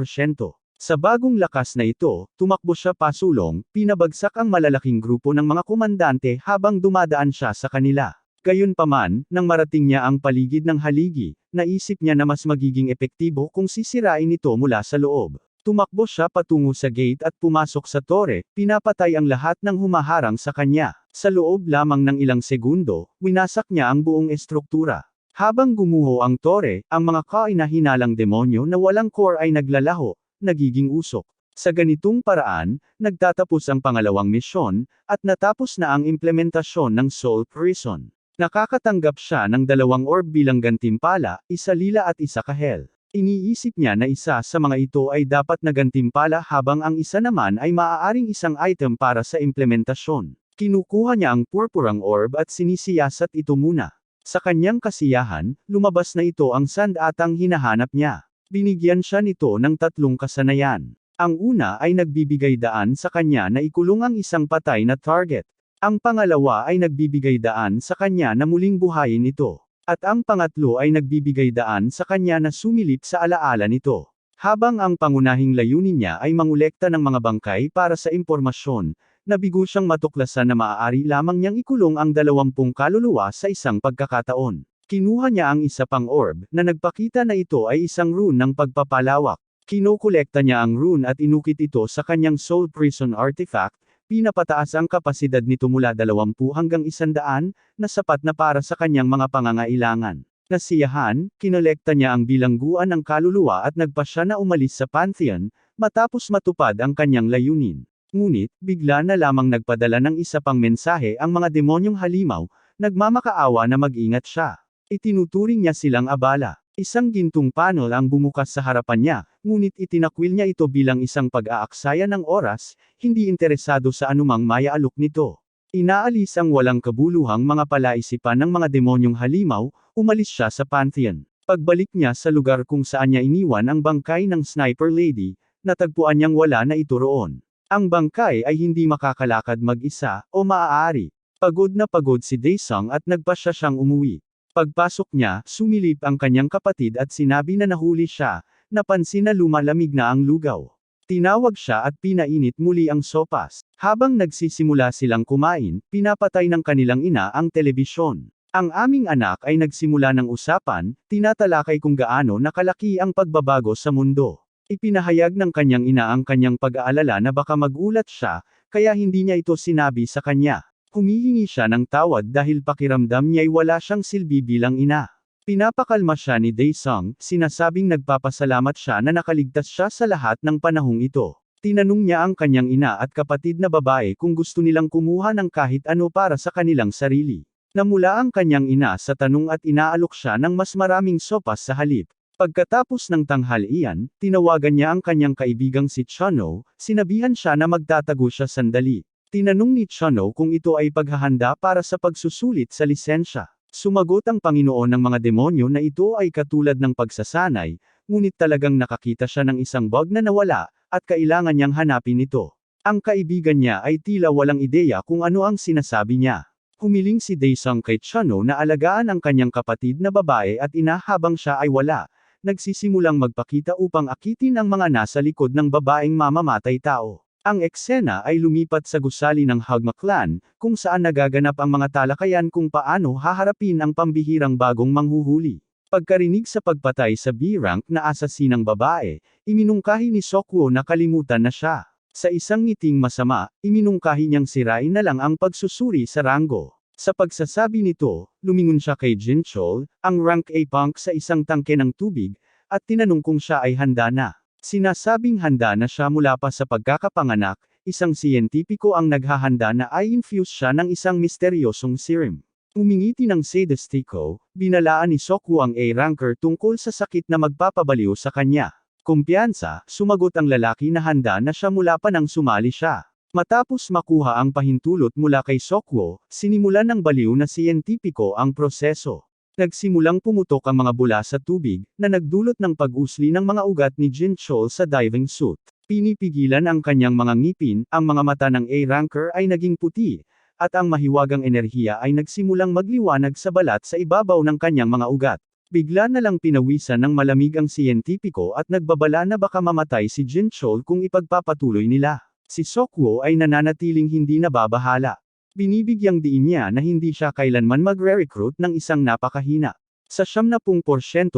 Sa bagong lakas na ito, tumakbo siya pasulong, pinabagsak ang malalaking grupo ng mga komandante habang dumadaan siya sa kanila. Gayunpaman, nang marating niya ang paligid ng haligi, naisip niya na mas magiging epektibo kung sisirain ito mula sa loob. Tumakbo siya patungo sa gate at pumasok sa tore, pinapatay ang lahat ng humaharang sa kanya. Sa loob lamang ng ilang segundo, winasak niya ang buong estruktura. Habang gumuho ang tore, ang mga kainahinalang demonyo na walang core ay naglalaho, nagiging usok. Sa ganitong paraan, nagtatapos ang pangalawang misyon, at natapos na ang implementasyon ng Soul Prison. Nakakatanggap siya ng 2 orb bilang gantimpala, isa lila at isa kahel. Iniisip niya na isa sa mga ito ay dapat na gantimpala habang ang isa naman ay maaaring isang item para sa implementasyon. Kinukuha niya ang purpurang orb at sinisiyasat ito muna. Sa kanyang kasiyahan, lumabas na ito ang sandatang hinahanap niya. Binigyan siya nito ng 3 kasanayan. Ang una ay nagbibigay daan sa kanya na ikulong ang isang patay na target. Ang pangalawa ay nagbibigay daan sa kanya na muling buhayin ito. At ang pangatlo ay nagbibigay daan sa kanya na sumilip sa alaala nito. Habang ang pangunahing layunin niya ay mangolekta ng mga bangkay para sa impormasyon, nabigo siyang matuklasan na maaari lamang niyang ikulong ang 20 kaluluwa sa isang pagkakataon. Kinuha niya ang isa pang orb, na nagpakita na ito ay isang rune ng pagpapalawak. Kinokolekta niya ang rune at inukit ito sa kanyang Soul Prison artifact, pinapataas ang kapasidad nito mula 20 hanggang 100, na sapat na para sa kanyang mga pangangailangan. Nasiyahan, kinolekta niya ang bilangguan ng kaluluwa at nagpasya na umalis sa Pantheon, matapos matupad ang kanyang layunin. Ngunit, bigla na lamang nagpadala ng isa pang mensahe ang mga demonyong halimaw, nagmamakaawa na mag-ingat siya. Itinuturing niya silang abala. Isang gintong panel ang bumukas sa harapan niya, ngunit itinakwil niya ito bilang isang pag-aaksaya ng oras, hindi interesado sa anumang maya-alok nito. Inaalis ang walang kabuluhang mga palaisipan ng mga demonyong halimaw, umalis siya sa Pantheon. Pagbalik niya sa lugar kung saan niya iniwan ang bangkay ng Sniper Lady, natagpuan niyang wala na ito roon. Ang bangkay ay hindi makakalakad mag-isa, o maaari. Pagod na pagod si Daesung at nagpasya siyang umuwi. Pagpasok niya, sumilip ang kanyang kapatid at sinabi na nahuli siya, napansin na lumalamig na ang lugaw. Tinawag siya at pinainit muli ang sopas. Habang nagsisimula silang kumain, pinapatay ng kanilang ina ang telebisyon. Ang aming anak ay nagsimula ng usapan, tinatalakay kung gaano nakalaki ang pagbabago sa mundo. Ipinahayag ng kanyang ina ang kanyang pag-aalala na baka magulat siya, kaya hindi niya ito sinabi sa kanya. Humihingi siya ng tawad dahil pakiramdam niya'y wala siyang silbi bilang ina. Pinapakalma siya ni Daesung, sinasabing nagpapasalamat siya na nakaligtas siya sa lahat ng panahong ito. Tinanong niya ang kanyang ina at kapatid na babae kung gusto nilang kumuha ng kahit ano para sa kanilang sarili. Namula ang kanyang ina sa tanong at inaalok siya ng mas maraming sopas sa halip. Pagkatapos ng tanghalian, tinawagan niya ang kanyang kaibigang si Chono, sinabihan siya na magtatago siya sandali. Tinanong ni Chono kung ito ay paghahanda para sa pagsusulit sa lisensya. Sumagot ang Panginoon ng mga demonyo na ito ay katulad ng pagsasanay, ngunit talagang nakakita siya ng isang bug na nawala, at kailangan niyang hanapin ito. Ang kaibigan niya ay tila walang ideya kung ano ang sinasabi niya. Humiling si Daesung kay Chono na alagaan ang kanyang kapatid na babae at ina habang siya ay wala. Nagsisimulang magpakita upang akitin ang mga nasa likod ng babaeng mamamatay tao. Ang eksena ay lumipat sa gusali ng Hagma clan, kung saan nagaganap ang mga talakayan kung paano haharapin ang pambihirang bagong manghuhuli. Pagkarinig sa pagpatay sa B-rank na asasinang babae, iminungkahi ni Seokwoo na kalimutan na siya. Sa isang ngiting masama, iminungkahi niyang sirain na lang ang pagsusuri sa ranggo. Sa pagsasabi nito, lumingon siya kay Jin Chol, ang rank A punk sa isang tangke ng tubig, at tinanong kung siya ay handa na. Sinasabing handa na siya mula pa sa pagkakapanganak, isang siyentipiko ang naghahanda na ay infuse siya ng isang misteryosong serum. Umingiti ng sadistiko, binalaan ni Seokwoo ang A-ranker tungkol sa sakit na magpapabaliw sa kanya. Kumpiyansa, sumagot ang lalaki na handa na siya mula pa nang sumali siya. Matapos makuha ang pahintulot mula kay Seokwoo, sinimulan ng baliw na siyentipiko ang proseso. Nagsimulang pumutok ang mga bula sa tubig, na nagdulot ng pag-usli ng mga ugat ni Jin Chol sa diving suit. Pinipigilan ang kanyang mga ngipin, ang mga mata ng A-ranker ay naging puti, at ang mahiwagang enerhiya ay nagsimulang magliwanag sa balat sa ibabaw ng kanyang mga ugat. Bigla na lang pinawisan ng malamig ang siyentipiko at nagbabala na baka mamatay si Jin Chol kung ipagpapatuloy nila. Si Seokwoo ay nananatiling hindi nababahala. Binibigyang diin niya na hindi siya kailanman magre-recruit ng isang napakahina. Sa 70%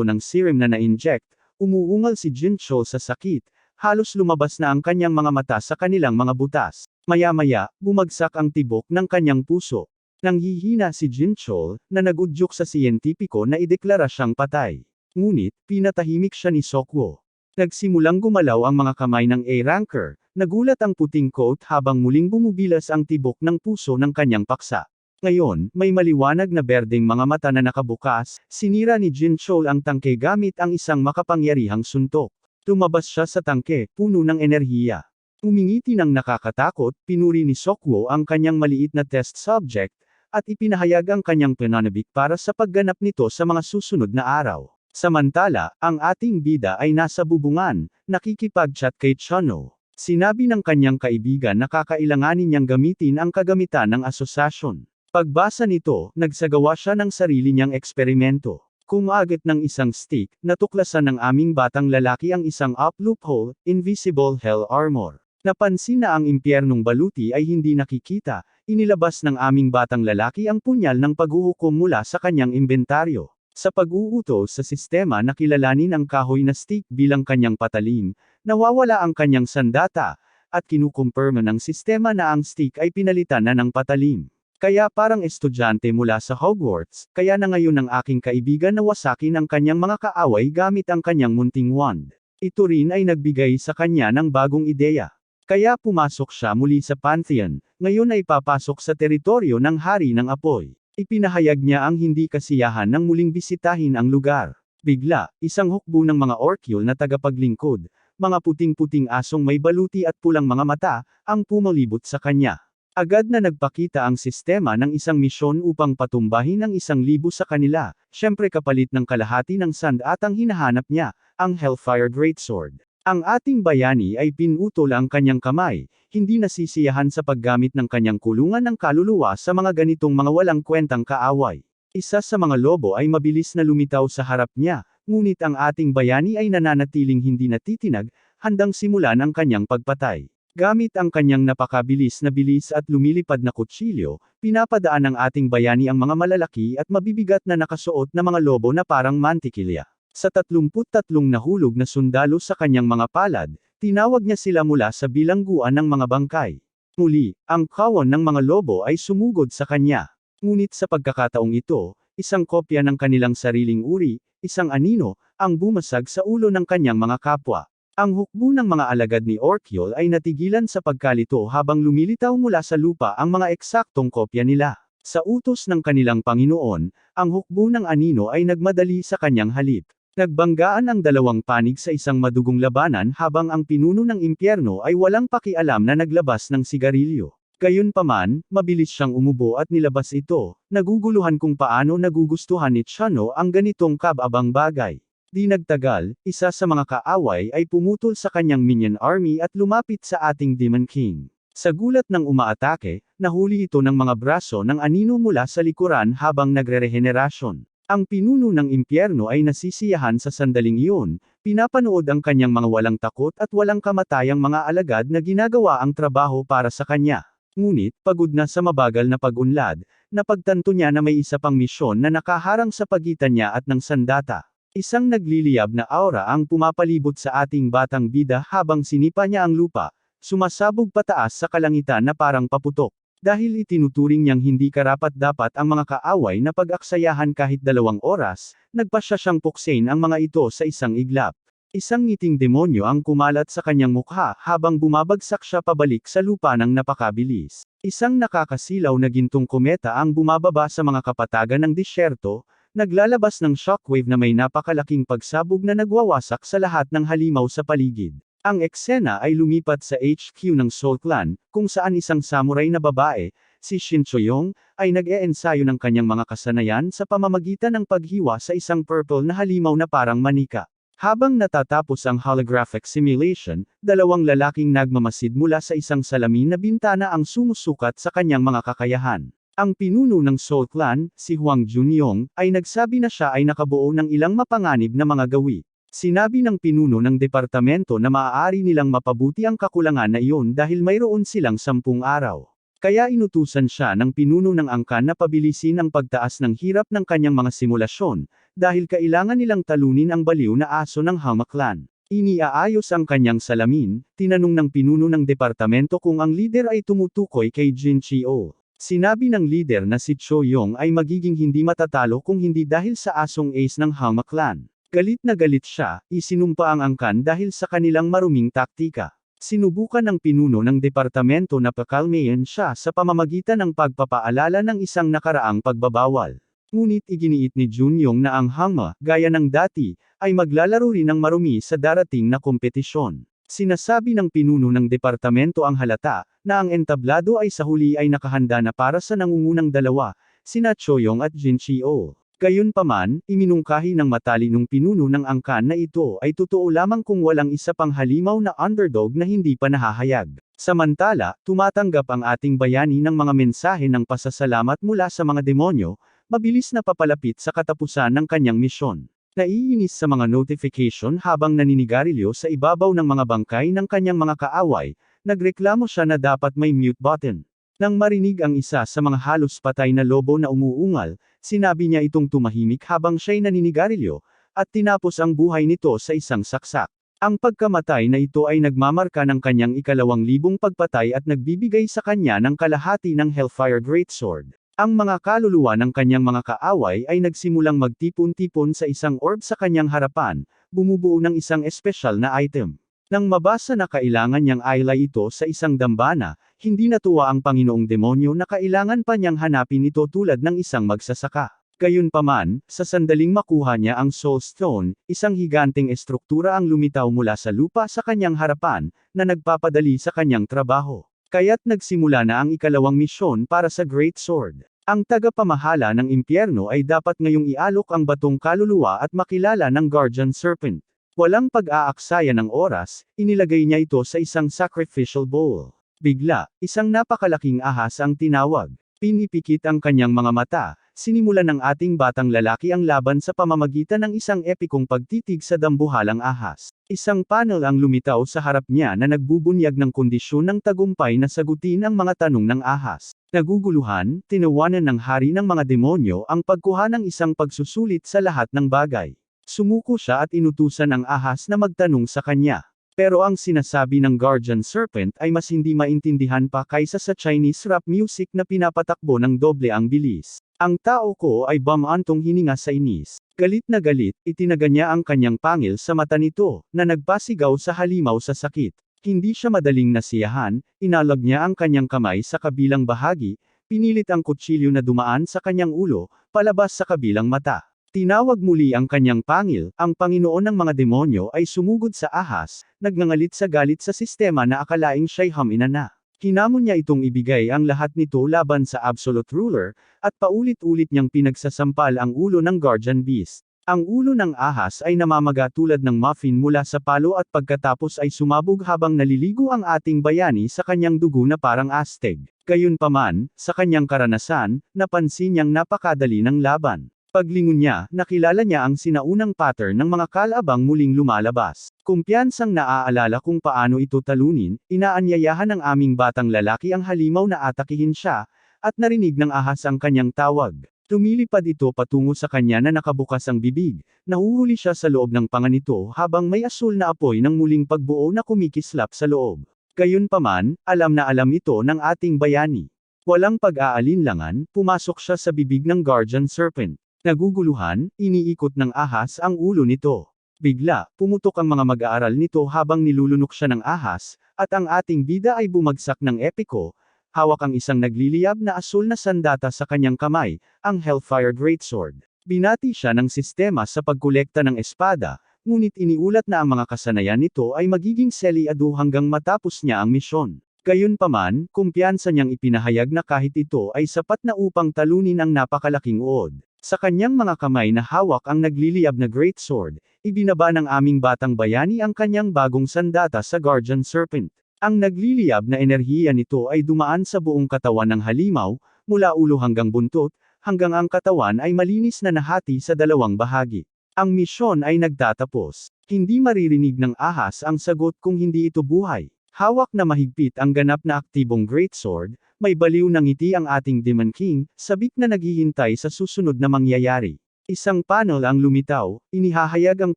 ng serum na na-inject, umuungal si Jin Chol sa sakit, halos lumabas na ang kanyang mga mata sa kanilang mga butas. Maya-maya, bumagsak ang tibok ng kanyang puso. Nanghihina si Jin Chol, na nagudyok sa siyentipiko na ideklara siyang patay. Ngunit, pinatahimik siya ni Seokwoo. Nagsimulang gumalaw ang mga kamay ng A-ranker, nagulat ang puting coat habang muling bumubilas ang tibok ng puso ng kanyang paksa. Ngayon, may maliwanag na berdeng mga mata na nakabukas, sinira ni Jin Chol ang tangke gamit ang isang makapangyarihang suntok. Lumabas siya sa tangke, puno ng enerhiya. Umingiti ng nakakatakot, pinuri ni Seokwoo ang kanyang maliit na test subject, at ipinahayag ang kanyang pananabik para sa pagganap nito sa mga susunod na araw. Samantala, ang ating bida ay nasa bubungan, nakikipag-chat kay Chono. Sinabi ng kanyang kaibigan na kakailanganin niyang gamitin ang kagamitan ng asosasyon. Pagbasa nito, nagsagawa siya ng sarili niyang eksperimento. Kumagit ng isang stick, natuklasan ng aming batang lalaki ang isang up loophole, invisible hell armor. Napansin na ang impyernong baluti ay hindi nakikita, inilabas ng aming batang lalaki ang punyal ng paghuhukom mula sa kanyang inventaryo. Sa pag-uutos sa sistema na kilalanin ang kahoy na stick bilang kanyang patalim, nawawala ang kanyang sandata, at kinukumpirma ng sistema na ang stick ay pinalitan na ng patalim. Kaya parang estudyante mula sa Hogwarts, kaya na ngayon ang aking kaibigan na wasakin ang kanyang mga kaaway gamit ang kanyang munting wand. Ito rin ay nagbigay sa kanya ng bagong ideya. Kaya pumasok siya muli sa Pantheon, ngayon ay papasok sa teritoryo ng Hari ng Apoy. Ipinahayag niya ang hindi kasiyahan ng muling bisitahin ang lugar. Bigla, isang hukbo ng mga Orcule na tagapaglingkod, mga puting-puting asong may baluti at pulang mga mata, ang pumalibot sa kanya. Agad na nagpakita ang sistema ng isang misyon upang patumbahin ang 1,000 sa kanila, syempre kapalit ng kalahati ng sand at ang hinahanap niya, ang Hellfire Greatsword. Ang ating bayani ay pinutol ang kanyang kamay, hindi nasisiyahan sa paggamit ng kanyang kulungan ng kaluluwa sa mga ganitong mga walang kwentang kaaway. Isa sa mga lobo ay mabilis na lumitaw sa harap niya, ngunit ang ating bayani ay nananatiling hindi natitinag, handang simulan ang kanyang pagpatay. Gamit ang kanyang napakabilis na bilis at lumilipad na kutsilyo, pinapadaan ng ating bayani ang mga malalaki at mabibigat na nakasuot na mga lobo na parang mantikilya. Sa 33 nahulog na sundalo sa kanyang mga palad, tinawag niya sila mula sa bilangguan ng mga bangkay. Muli, ang kawon ng mga lobo ay sumugod sa kanya. Ngunit sa pagkakataong ito, isang kopya ng kanilang sariling uri, isang anino, ang bumasag sa ulo ng kanyang mga kapwa. Ang hukbo ng mga alagad ni Orcule ay natigilan sa pagkalito habang lumilitaw mula sa lupa ang mga eksaktong kopya nila. Sa utos ng kanilang Panginoon, ang hukbo ng anino ay nagmadali sa kanyang halip. Nagbanggaan ang dalawang panig sa isang madugong labanan habang ang pinuno ng impyerno ay walang pakialam na naglabas ng sigarilyo. Gayunpaman, mabilis siyang umubo at nilabas ito, naguguluhan kung paano nagugustuhan ni Chono ang ganitong kababang bagay. Di nagtagal, isa sa mga kaaway ay pumutol sa kanyang minion army at lumapit sa ating Demon King. Sa gulat ng umaatake, nahuli ito ng mga braso ng anino mula sa likuran habang nagre-rehenerasyon. Ang pinuno ng impyerno ay nasisiyahan sa sandaling iyon, pinapanood ang kanyang mga walang takot at walang kamatayang mga alagad na ginagawa ang trabaho para sa kanya. Ngunit, pagod na sa mabagal na pag-unlad, napagtanto niya na may isa pang misyon na nakaharang sa pagitan niya at ng sandata. Isang nagliliyab na aura ang pumapalibot sa ating batang bida habang sinipa niya ang lupa, sumasabog pataas sa kalangitan na parang paputok. Dahil itinuturing niyang hindi karapat-dapat ang mga kaaway na pag-aksayahan kahit 2 oras, nagpasya siyang puksain ang mga ito sa isang iglap. Isang ngiting demonyo ang kumalat sa kanyang mukha habang bumabagsak siya pabalik sa lupa ng napakabilis. Isang nakakasilaw na gintong kometa ang bumababa sa mga kapatagan ng disyerto, naglalabas ng shockwave na may napakalaking pagsabog na nagwawasak sa lahat ng halimaw sa paligid. Ang eksena ay lumipat sa HQ ng Soul Clan, kung saan isang samurai na babae, si Shin Choyong, ay nag-eensayo ng kanyang mga kasanayan sa pamamagitan ng paghiwa sa isang purple na halimaw na parang manika. Habang natatapos ang holographic simulation, 2 lalaking nagmamasid mula sa isang salamin na bintana ang sumusukat sa kanyang mga kakayahan. Ang pinuno ng Soul Clan, si Huang Junyong, ay nagsabi na siya ay nakabuo ng ilang mapanganib na mga gawi. Sinabi ng pinuno ng departamento na maaari nilang mapabuti ang kakulangan na iyon dahil mayroon silang 10 araw. Kaya inutusan siya ng pinuno ng angkan na pabilisin ang pagtaas ng hirap ng kanyang mga simulasyon, dahil kailangan nilang talunin ang baliw na aso ng Hama Clan. Iniaayos ang kanyang salamin, tinanong ng pinuno ng departamento kung ang lider ay tumutukoy kay Jin Chio. Sinabi ng lider na si Cho Yong ay magiging hindi matatalo kung hindi dahil sa asong ace ng Hama Clan. Galit na galit siya, isinumpa ang angkan dahil sa kanilang maruming taktika. Sinubukan ng pinuno ng departamento na pakalmayan siya sa pamamagitan ng pagpapaalala ng isang nakaraang pagbabawal. Ngunit iginiit ni Junyong na ang Hangma, gaya ng dati, ay maglalaro rin ng marumi sa darating na kompetisyon. Sinasabi ng pinuno ng departamento ang halata, na ang entablado ay sa huli ay nakahanda na para sa nangungunang dalawa, sina Choyong at Jin Chio. Gayunpaman, iminungkahi ng matalinong pinuno ng angkan na ito ay totoo lamang kung walang isa pang halimaw na underdog na hindi pa nahahayag. Samantala, tumatanggap ang ating bayani ng mga mensahe ng pasasalamat mula sa mga demonyo, mabilis na papalapit sa katapusan ng kanyang misyon. Naiinis sa mga notification habang naninigarilyo sa ibabaw ng mga bangkay ng kanyang mga kaaway, nagreklamo siya na dapat may mute button. Nang marinig ang isa sa mga halos patay na lobo na umuungal, sinabi niya itong tumahimik habang siya'y naninigarilyo, at tinapos ang buhay nito sa isang saksak. Ang pagkamatay na ito ay nagmamarka ng kanyang 2,000 pagpatay at nagbibigay sa kanya ng kalahati ng Hellfire Greatsword. Ang mga kaluluwa ng kanyang mga kaaway ay nagsimulang magtipon-tipon sa isang orb sa kanyang harapan, bumubuo ng isang espesyal na item. Nang mabasa na kailangan niyang ailay ito sa isang dambana, hindi natuwa ang Panginoong Demonyo na kailangan pa niyang hanapin ito tulad ng isang magsasaka. Gayunpaman, sa sandaling makuha niya ang Soul Stone, isang higanteng estruktura ang lumitaw mula sa lupa sa kanyang harapan, na nagpapadali sa kanyang trabaho. Kaya't nagsimula na ang 2nd misyon para sa Great Sword. Ang tagapamahala ng impyerno ay dapat ngayong ialok ang batong kaluluwa at makilala ng Guardian Serpent. Walang pag-aaksaya ng oras, inilagay niya ito sa isang sacrificial bowl. Bigla, isang napakalaking ahas ang tinawag. Pinipikit ang kanyang mga mata, sinimulan ng ating batang lalaki ang laban sa pamamagitan ng isang epikong pagtitig sa dambuhalang ahas. Isang panel ang lumitaw sa harap niya na nagbubunyag ng kondisyon ng tagumpay na sagutin ang mga tanong ng ahas. Naguguluhan, tinawanan ng hari ng mga demonyo ang pagkuha ng isang pagsusulit sa lahat ng bagay. Sumuko siya at inutusan ang ahas na magtanong sa kanya. Pero ang sinasabi ng Guardian Serpent ay mas hindi maintindihan pa kaysa sa Chinese rap music na pinapatakbo ng doble ang bilis. Ang tao ko ay bumantong hininga sa inis. Galit na galit, itinaga niya ang kanyang pangil sa mata nito, na nagpasigaw sa halimaw sa sakit. Hindi siya madaling nasiyahan, inalag niya ang kanyang kamay sa kabilang bahagi, pinilit ang kutsilyo na dumaan sa kanyang ulo, palabas sa kabilang mata. Tinawag muli ang kanyang pangil, ang Panginoon ng mga demonyo ay sumugod sa ahas, nagngangalit sa galit sa sistema na akalaing siya'y hamina na. Hinamon niya itong ibigay ang lahat nito laban sa Absolute Ruler, at paulit-ulit niyang pinagsasampal ang ulo ng Guardian Beast. Ang ulo ng ahas ay namamaga tulad ng muffin mula sa palo at pagkatapos ay sumabog habang naliligo ang ating bayani sa kanyang dugo na parang astig. Gayunpaman, sa kanyang karanasan, napansin niyang napakadali ng laban. Paglingon niya, nakilala niya ang sinaunang pattern ng mga kalabang muling lumalabas. Kumpiyansang naaalala kung paano ito talunin, inaanyayahan ng aming batang lalaki ang halimaw na atakihin siya, at narinig ng ahas ang kanyang tawag. Lumilipad ito patungo sa kanya na nakabukas ang bibig, nahuhuli siya sa loob ng panga nito habang may asul na apoy ng muling pagbuo na kumikislap sa loob. Gayunpaman, alam na alam ito ng ating bayani. Walang pag-aalinlangan, pumasok siya sa bibig ng guardian serpent. Naguguluhan, iniikot ng ahas ang ulo nito. Bigla, pumutok ang mga mag-aaral nito habang nilulunok siya ng ahas, at ang ating bida ay bumagsak ng epiko, hawak ang isang nagliliyab na asul na sandata sa kanyang kamay, ang Hellfire Greatsword. Binati siya ng sistema sa pagkolekta ng espada, ngunit iniulat na ang mga kasanayan nito ay magiging seliado hanggang matapos niya ang misyon. Gayunpaman, kumpiyansa niyang ipinahayag na kahit ito ay sapat na upang talunin ang napakalaking uod. Sa kanyang mga kamay na hawak ang nagliliyab na greatsword, ibinaba ng aming batang bayani ang kanyang bagong sandata sa guardian serpent. Ang nagliliyab na enerhiya nito ay dumaan sa buong katawan ng halimaw, mula ulo hanggang buntot, hanggang ang katawan ay malinis na nahati sa dalawang bahagi. Ang misyon ay nagtatapos. Hindi maririnig ng ahas ang sagot kung hindi ito buhay. Hawak na mahigpit ang ganap na aktibong greatsword, may baliw na ngiti ang ating Demon King, sabik na naghihintay sa susunod na mangyayari. Isang panel ang lumitaw, inihahayag ang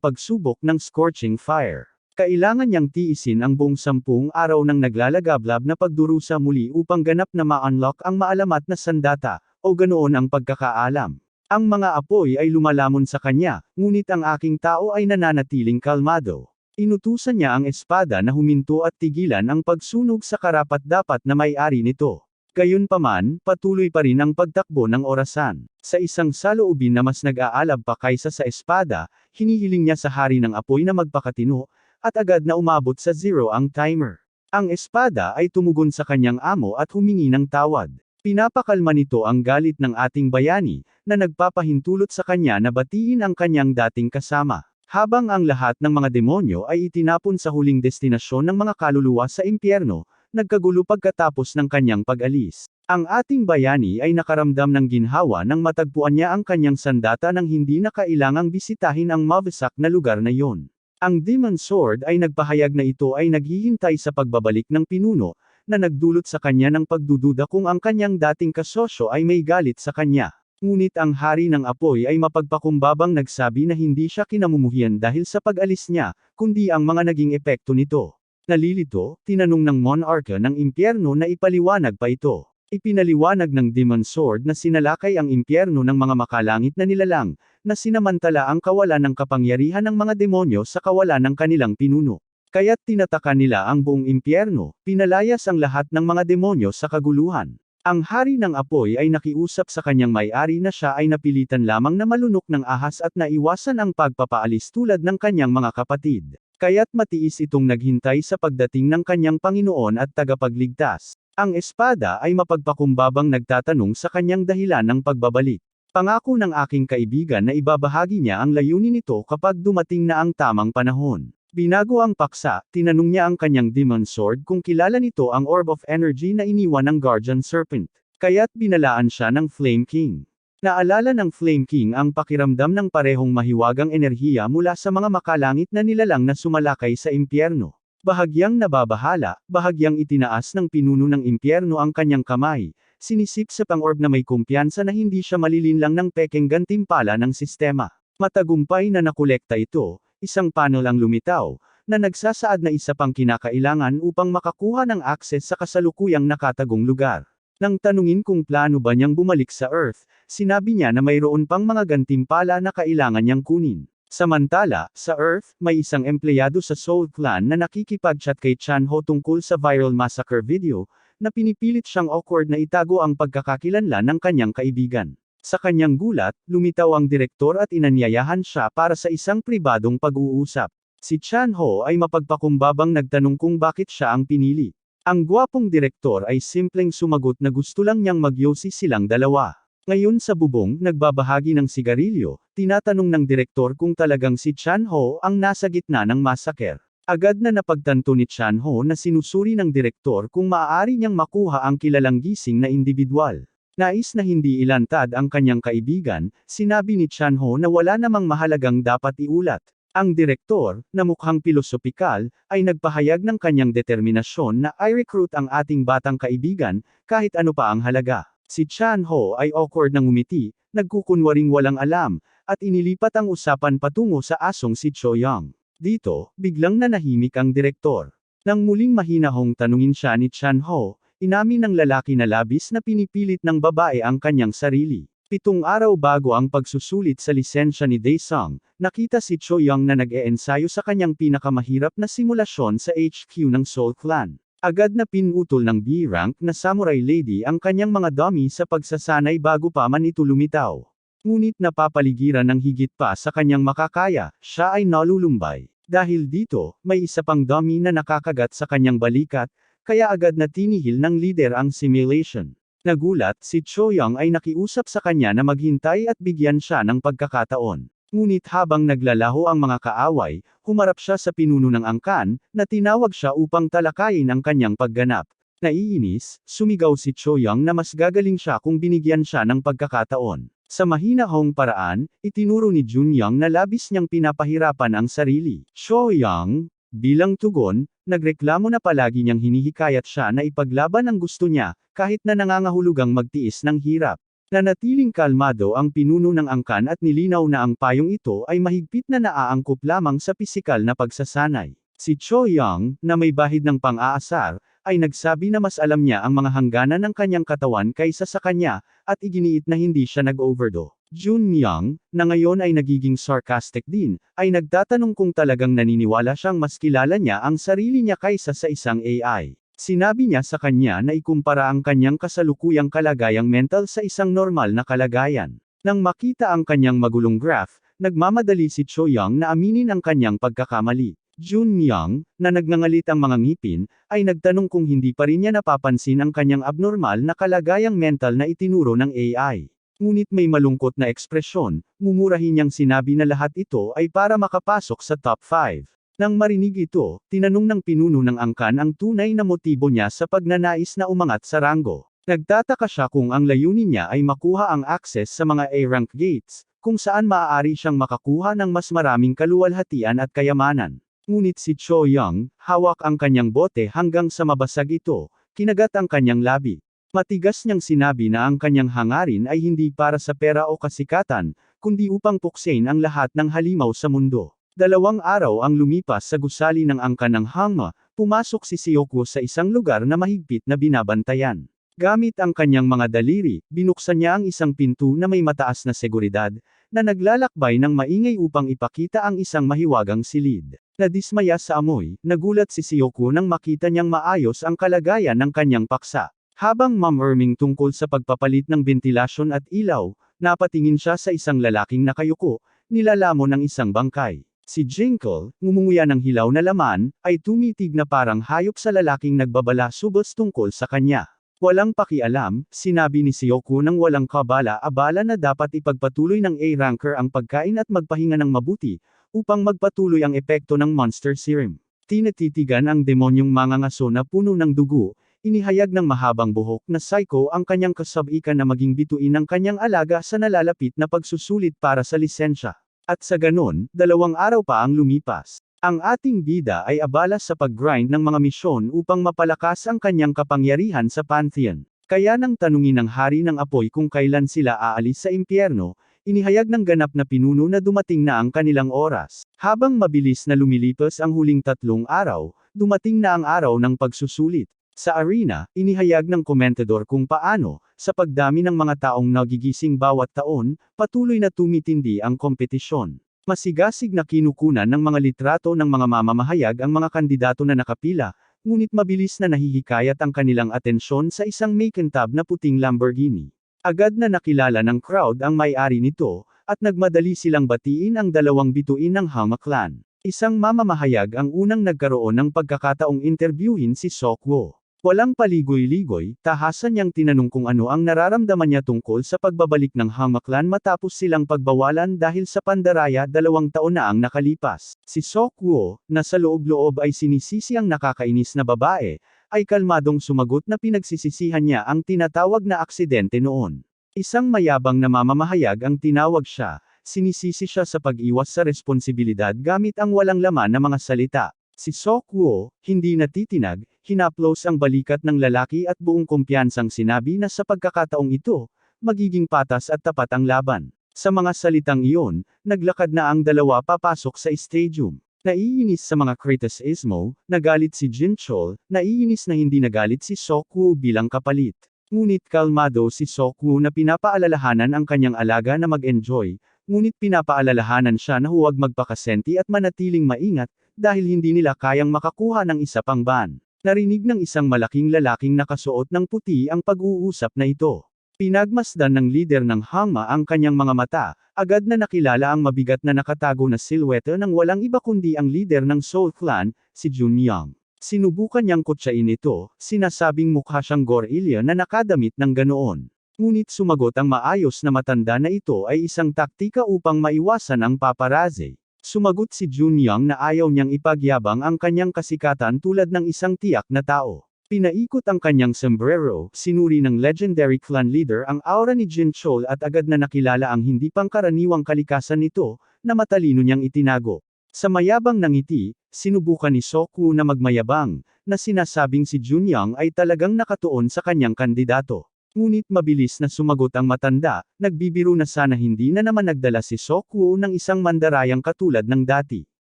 pagsubok ng scorching fire. Kailangan niyang tiisin ang buong 10 araw ng naglalagablab na pagdurusa muli upang ganap na ma-unlock ang maalamat na sandata, o ganoon ang pagkakaalam. Ang mga apoy ay lumalamon sa kanya, ngunit ang aking tao ay nananatiling kalmado. Inutusan niya ang espada na huminto at tigilan ang pagsunog sa karapat-dapat na may-ari nito. Gayunpaman, patuloy pa rin ang pagtakbo ng orasan. Sa isang saloobin na mas nag-aalab pa kaysa sa espada, hinihiling niya sa hari ng apoy na magpakatino, at agad na umabot sa 0 ang timer. Ang espada ay tumugon sa kanyang amo at humingi ng tawad. Pinapakalma nito ang galit ng ating bayani, na nagpapahintulot sa kanya na batiin ang kanyang dating kasama. Habang ang lahat ng mga demonyo ay itinapon sa huling destinasyon ng mga kaluluwa sa impyerno, nagkagulo pagkatapos ng kanyang pag-alis. Ang ating bayani ay nakaramdam ng ginhawa nang matagpuan niya ang kanyang sandata nang hindi na kailangang bisitahin ang mawasak na lugar na iyon. Ang Demon Sword ay nagpahayag na ito ay naghihintay sa pagbabalik ng pinuno, na nagdulot sa kanya ng pagdududa kung ang kanyang dating kasosyo ay may galit sa kanya. Ngunit ang hari ng apoy ay mapagpakumbabang nagsabi na hindi siya kinamumuhian dahil sa pag-alis niya, kundi ang mga naging epekto nito. Nalilito, tinanong ng monarka ng impyerno na ipaliwanag pa ito. Ipinaliwanag ng Demon Sword na sinalakay ang impyerno ng mga makalangit na nilalang, na sinamantala ang kawalan ng kapangyarihan ng mga demonyo sa kawalan ng kanilang pinuno. Kaya't tinataka nila ang buong impyerno, pinalayas ang lahat ng mga demonyo sa kaguluhan. Ang hari ng apoy ay nakiusap sa kanyang may-ari na siya ay napilitan lamang na malunok ng ahas at naiwasan ang pagpapaalis tulad ng kanyang mga kapatid. Kaya't matiis itong naghintay sa pagdating ng kanyang Panginoon at tagapagligtas. Ang espada ay mapagpakumbabang nagtatanong sa kanyang dahilan ng pagbabalik. Pangako ng aking kaibigan na ibabahagi niya ang layunin nito kapag dumating na ang tamang panahon. Binago ang paksa, tinanong niya ang kanyang Demon Sword kung kilala nito ang Orb of Energy na iniwan ng Guardian Serpent. Kaya't binalaan siya ng Flame King. Naalala ng Flame King ang pakiramdam ng parehong mahiwagang enerhiya mula sa mga makalangit na nilalang na sumalakay sa impyerno. Bahagyang nababahala, bahagyang itinaas ng pinuno ng impyerno ang kanyang kamay, sinisipsip ang orb na may kumpiyansa na hindi siya malilinlang ng pekeng gantimpala ng sistema. Matagumpay na nakolekta ito. Isang panel ang lumitaw, na nagsasaad na isa pang kinakailangan upang makakuha ng akses sa kasalukuyang nakatagong lugar. Nang tanungin kung plano ba niyang bumalik sa Earth, sinabi niya na mayroon pang mga gantimpala na kailangan niyang kunin. Samantala, sa Earth, may isang empleyado sa Soul Clan na nakikipag-chat kay Chan-ho tungkol sa viral massacre video, na pinipilit siyang awkward na itago ang pagkakakilanlan ng kanyang kaibigan. Sa kanyang gulat, lumitaw ang direktor at inanyayahan siya para sa isang pribadong pag-uusap. Si Chan-ho ay mapagpakumbabang nagtanong kung bakit siya ang pinili. Ang gwapong direktor ay simpleng sumagot na gusto lang niyang magyosi silang dalawa. Ngayon sa bubong, nagbabahagi ng sigarilyo, tinatanong ng direktor kung talagang si Chan-ho ang nasa gitna ng massacre. Agad na napagtanto ni Chan-ho na sinusuri ng direktor kung maaari niyang makuha ang kilalang gising na individual. Nais na hindi ilantad ang kanyang kaibigan, sinabi ni Chan-ho na wala namang mahalagang dapat iulat. Ang direktor, na mukhang pilosopikal, ay nagpahayag ng kanyang determinasyon na i-recruit ang ating batang kaibigan, kahit ano pa ang halaga. Si Chan-ho ay awkward na ngumiti, nagkukunwaring walang alam, at inilipat ang usapan patungo sa asong si Cho-young. Dito, biglang nanahimik ang direktor. Nang muling mahinahong tanungin siya ni Chan-ho, inamin ng lalaki na labis na pinipilit ng babae ang kanyang sarili. 7 araw bago ang pagsusulit sa lisensya ni Daesung, nakita si Cho-young na nag-eensayo sa kanyang pinakamahirap na simulasyon sa HQ ng Seoul Clan. Agad na pinutol ng B-rank na samurai lady ang kanyang mga dummy sa pagsasanay bago pa man ito lumitaw. Ngunit napapaligiran ng higit pa sa kanyang makakaya, siya ay nalulumbay. Dahil dito, may isa pang dummy na nakakagat sa kanyang balikat, kaya agad na tinihil ng leader ang simulation. Nagulat, si Cho-young ay nakiusap sa kanya na maghintay at bigyan siya ng pagkakataon. Ngunit habang naglalaho ang mga kaaway, humarap siya sa pinuno ng angkan, na tinawag siya upang talakayin ang kanyang pagganap. Naiinis, sumigaw si Cho-young na mas gagaling siya kung binigyan siya ng pagkakataon. Sa mahinahong paraan, itinuro ni Jun-young na labis niyang pinapahirapan ang sarili. Cho-young, bilang tugon, nagreklamo na palagi niyang hinihikayat siya na ipaglaban ang gusto niya, kahit na nangangahulugang magtiis ng hirap. Nanatiling kalmado ang pinuno ng angkan at nilinaw na ang payong ito ay mahigpit na naaangkop lamang sa pisikal na pagsasanay. Si Cho-young, na may bahid ng pang-aasar, ay nagsabi na mas alam niya ang mga hangganan ng kanyang katawan kaysa sa kanya, at iginiit na hindi siya nag-overdo. Jun-young, na ngayon ay nagiging sarcastic din, ay nagtatanong kung talagang naniniwala siyang mas kilala niya ang sarili niya kaysa sa isang AI. Sinabi niya sa kanya na ikumpara ang kanyang kasalukuyang kalagayang mental sa isang normal na kalagayan. Nang makita ang kanyang magulong graph, nagmamadali si Cho-young na aminin ang kanyang pagkakamali. Jun-young, na nagngangalit ang mga ngipin, ay nagtanong kung hindi pa rin niya napapansin ang kanyang abnormal na kalagayang mental na itinuro ng AI. Ngunit may malungkot na ekspresyon, mumurahin niyang sinabi na lahat ito ay para makapasok sa top 5. Nang marinig ito, tinanong ng pinuno ng angkan ang tunay na motibo niya sa pagnanais na umangat sa ranggo. Nagtataka siya kung ang layunin niya ay makuha ang access sa mga A-rank gates, kung saan maaari siyang makakuha ng mas maraming kaluwalhatian at kayamanan. Ngunit si Cho-young, hawak ang kanyang bote hanggang sa mabasag ito, kinagat ang kanyang labi. Matigas niyang sinabi na ang kanyang hangarin ay hindi para sa pera o kasikatan, kundi upang puksain ang lahat ng halimaw sa mundo. 2 araw ang lumipas sa gusali ng angkan ng Hangma, pumasok si Seokwo sa isang lugar na mahigpit na binabantayan. Gamit ang kanyang mga daliri, binuksan niya ang isang pinto na may mataas na seguridad, na naglalakbay ng maingay upang ipakita ang isang mahiwagang silid. Nadismaya sa amoy, nagulat si Seokwo nang makita niyang maayos ang kalagayan ng kanyang paksa. Habang mamurming tungkol sa pagpapalit ng bentilasyon at ilaw, napatingin siya sa isang lalaking nakayuko, nilalamon ng isang bangkay. Si Jinkle, ngumunguya ng hilaw na laman, ay tumitig na parang hayop sa lalaking nagbabala subos tungkol sa kanya. Walang pakialam, sinabi ni Seokwo nang walang kabala-abala na dapat ipagpatuloy ng A-ranker ang pagkain at magpahinga ng mabuti, upang magpatuloy ang epekto ng monster serum. Tinatitigan ang demonyong mangangaso na puno ng dugo, inihayag ng mahabang buhok na psycho ang kanyang kasabikan na maging bituin ng kanyang alaga sa nalalapit na pagsusulit para sa lisensya. At sa ganon, 2 araw pa ang lumipas. Ang ating bida ay abala sa pag-grind ng mga misyon upang mapalakas ang kanyang kapangyarihan sa Pantheon. Kaya nang tanungin ng hari ng apoy kung kailan sila aalis sa impyerno, inihayag ng ganap na pinuno na dumating na ang kanilang oras. Habang mabilis na lumilipas ang huling 3 araw, dumating na ang araw ng pagsusulit. Sa arena, inihayag ng komentador kung paano, sa pagdami ng mga taong nagigising bawat taon, patuloy na tumitindi ang kompetisyon. Masigasig na kinukunan ng mga litrato ng mga mamamahayag ang mga kandidato na nakapila, ngunit mabilis na nahihikayat ang kanilang atensyon sa isang makintab na puting Lamborghini. Agad na nakilala ng crowd ang may-ari nito, at nagmadali silang batiin ang 2 bituin ng Hama Clan. Isang mamamahayag ang unang nagkaroon ng pagkakataong interviewin si Seokwo. Walang paligoy-ligoy, tahasan niyang tinanong kung ano ang nararamdaman niya tungkol sa pagbabalik ng Hama Clan matapos silang pagbawalan dahil sa pandaraya 2 taon na ang nakalipas. Si Seokwo, na sa loob-loob ay sinisisi ang nakakainis na babae, ay kalmadong sumagot na pinagsisisihan niya ang tinatawag na aksidente noon. Isang mayabang na mamamahayag ang tinawag siya, sinisisi siya sa pag-iwas sa responsibilidad gamit ang walang laman na mga salita. Si Seok-woo, hindi natitinag, hinaplos ang balikat ng lalaki at buong kumpiyansang sinabi na sa pagkakataong ito, magiging patas at tapat ang laban. Sa mga salitang iyon, naglakad na ang dalawa papasok sa stadium. Naiinis sa mga kritisismo, nagalit si Jin Chol, naiinis na hindi nagalit si Seok-woo bilang kapalit. Ngunit kalmado si Seok-woo na pinapaalalahanan ang kanyang alaga na mag-enjoy, ngunit pinapaalalahanan siya na huwag magpakasenti at manatiling maingat, dahil hindi nila kayang makakuha ng isa pang ban. Narinig ng isang malaking lalaking nakasuot ng puti ang pag-uusap na ito. Pinagmasdan ng lider ng Hangma ang kanyang mga mata, agad na nakilala ang mabigat na nakatago na silhouette ng walang iba kundi ang lider ng Seoul Clan, si Junyoung. Sinubukan niyang kutsain ito, sinasabing mukha siyang gorilla na nakadamit ng ganoon. Ngunit sumagot ang maayos na matanda na ito ay isang taktika upang maiwasan ang paparazzi. Sumagot si Junyoung na ayaw niyang ipagyabang ang kanyang kasikatan tulad ng isang tiyak na tao. Pinaikot ang kanyang sombrero, sinuri ng legendary clan leader ang aura ni Jin Chol at agad na nakilala ang hindi pangkaraniwang kalikasan nito, na matalino niyang itinago. Sa mayabang ng ngiti, sinubukan ni Seok-woo na magmayabang, na sinasabing si Junyoung ay talagang nakatuon sa kanyang kandidato. Ngunit mabilis na sumagot ang matanda, nagbibiro na sana hindi na naman nagdala si Seok-woo ng isang mandarayang katulad ng dati.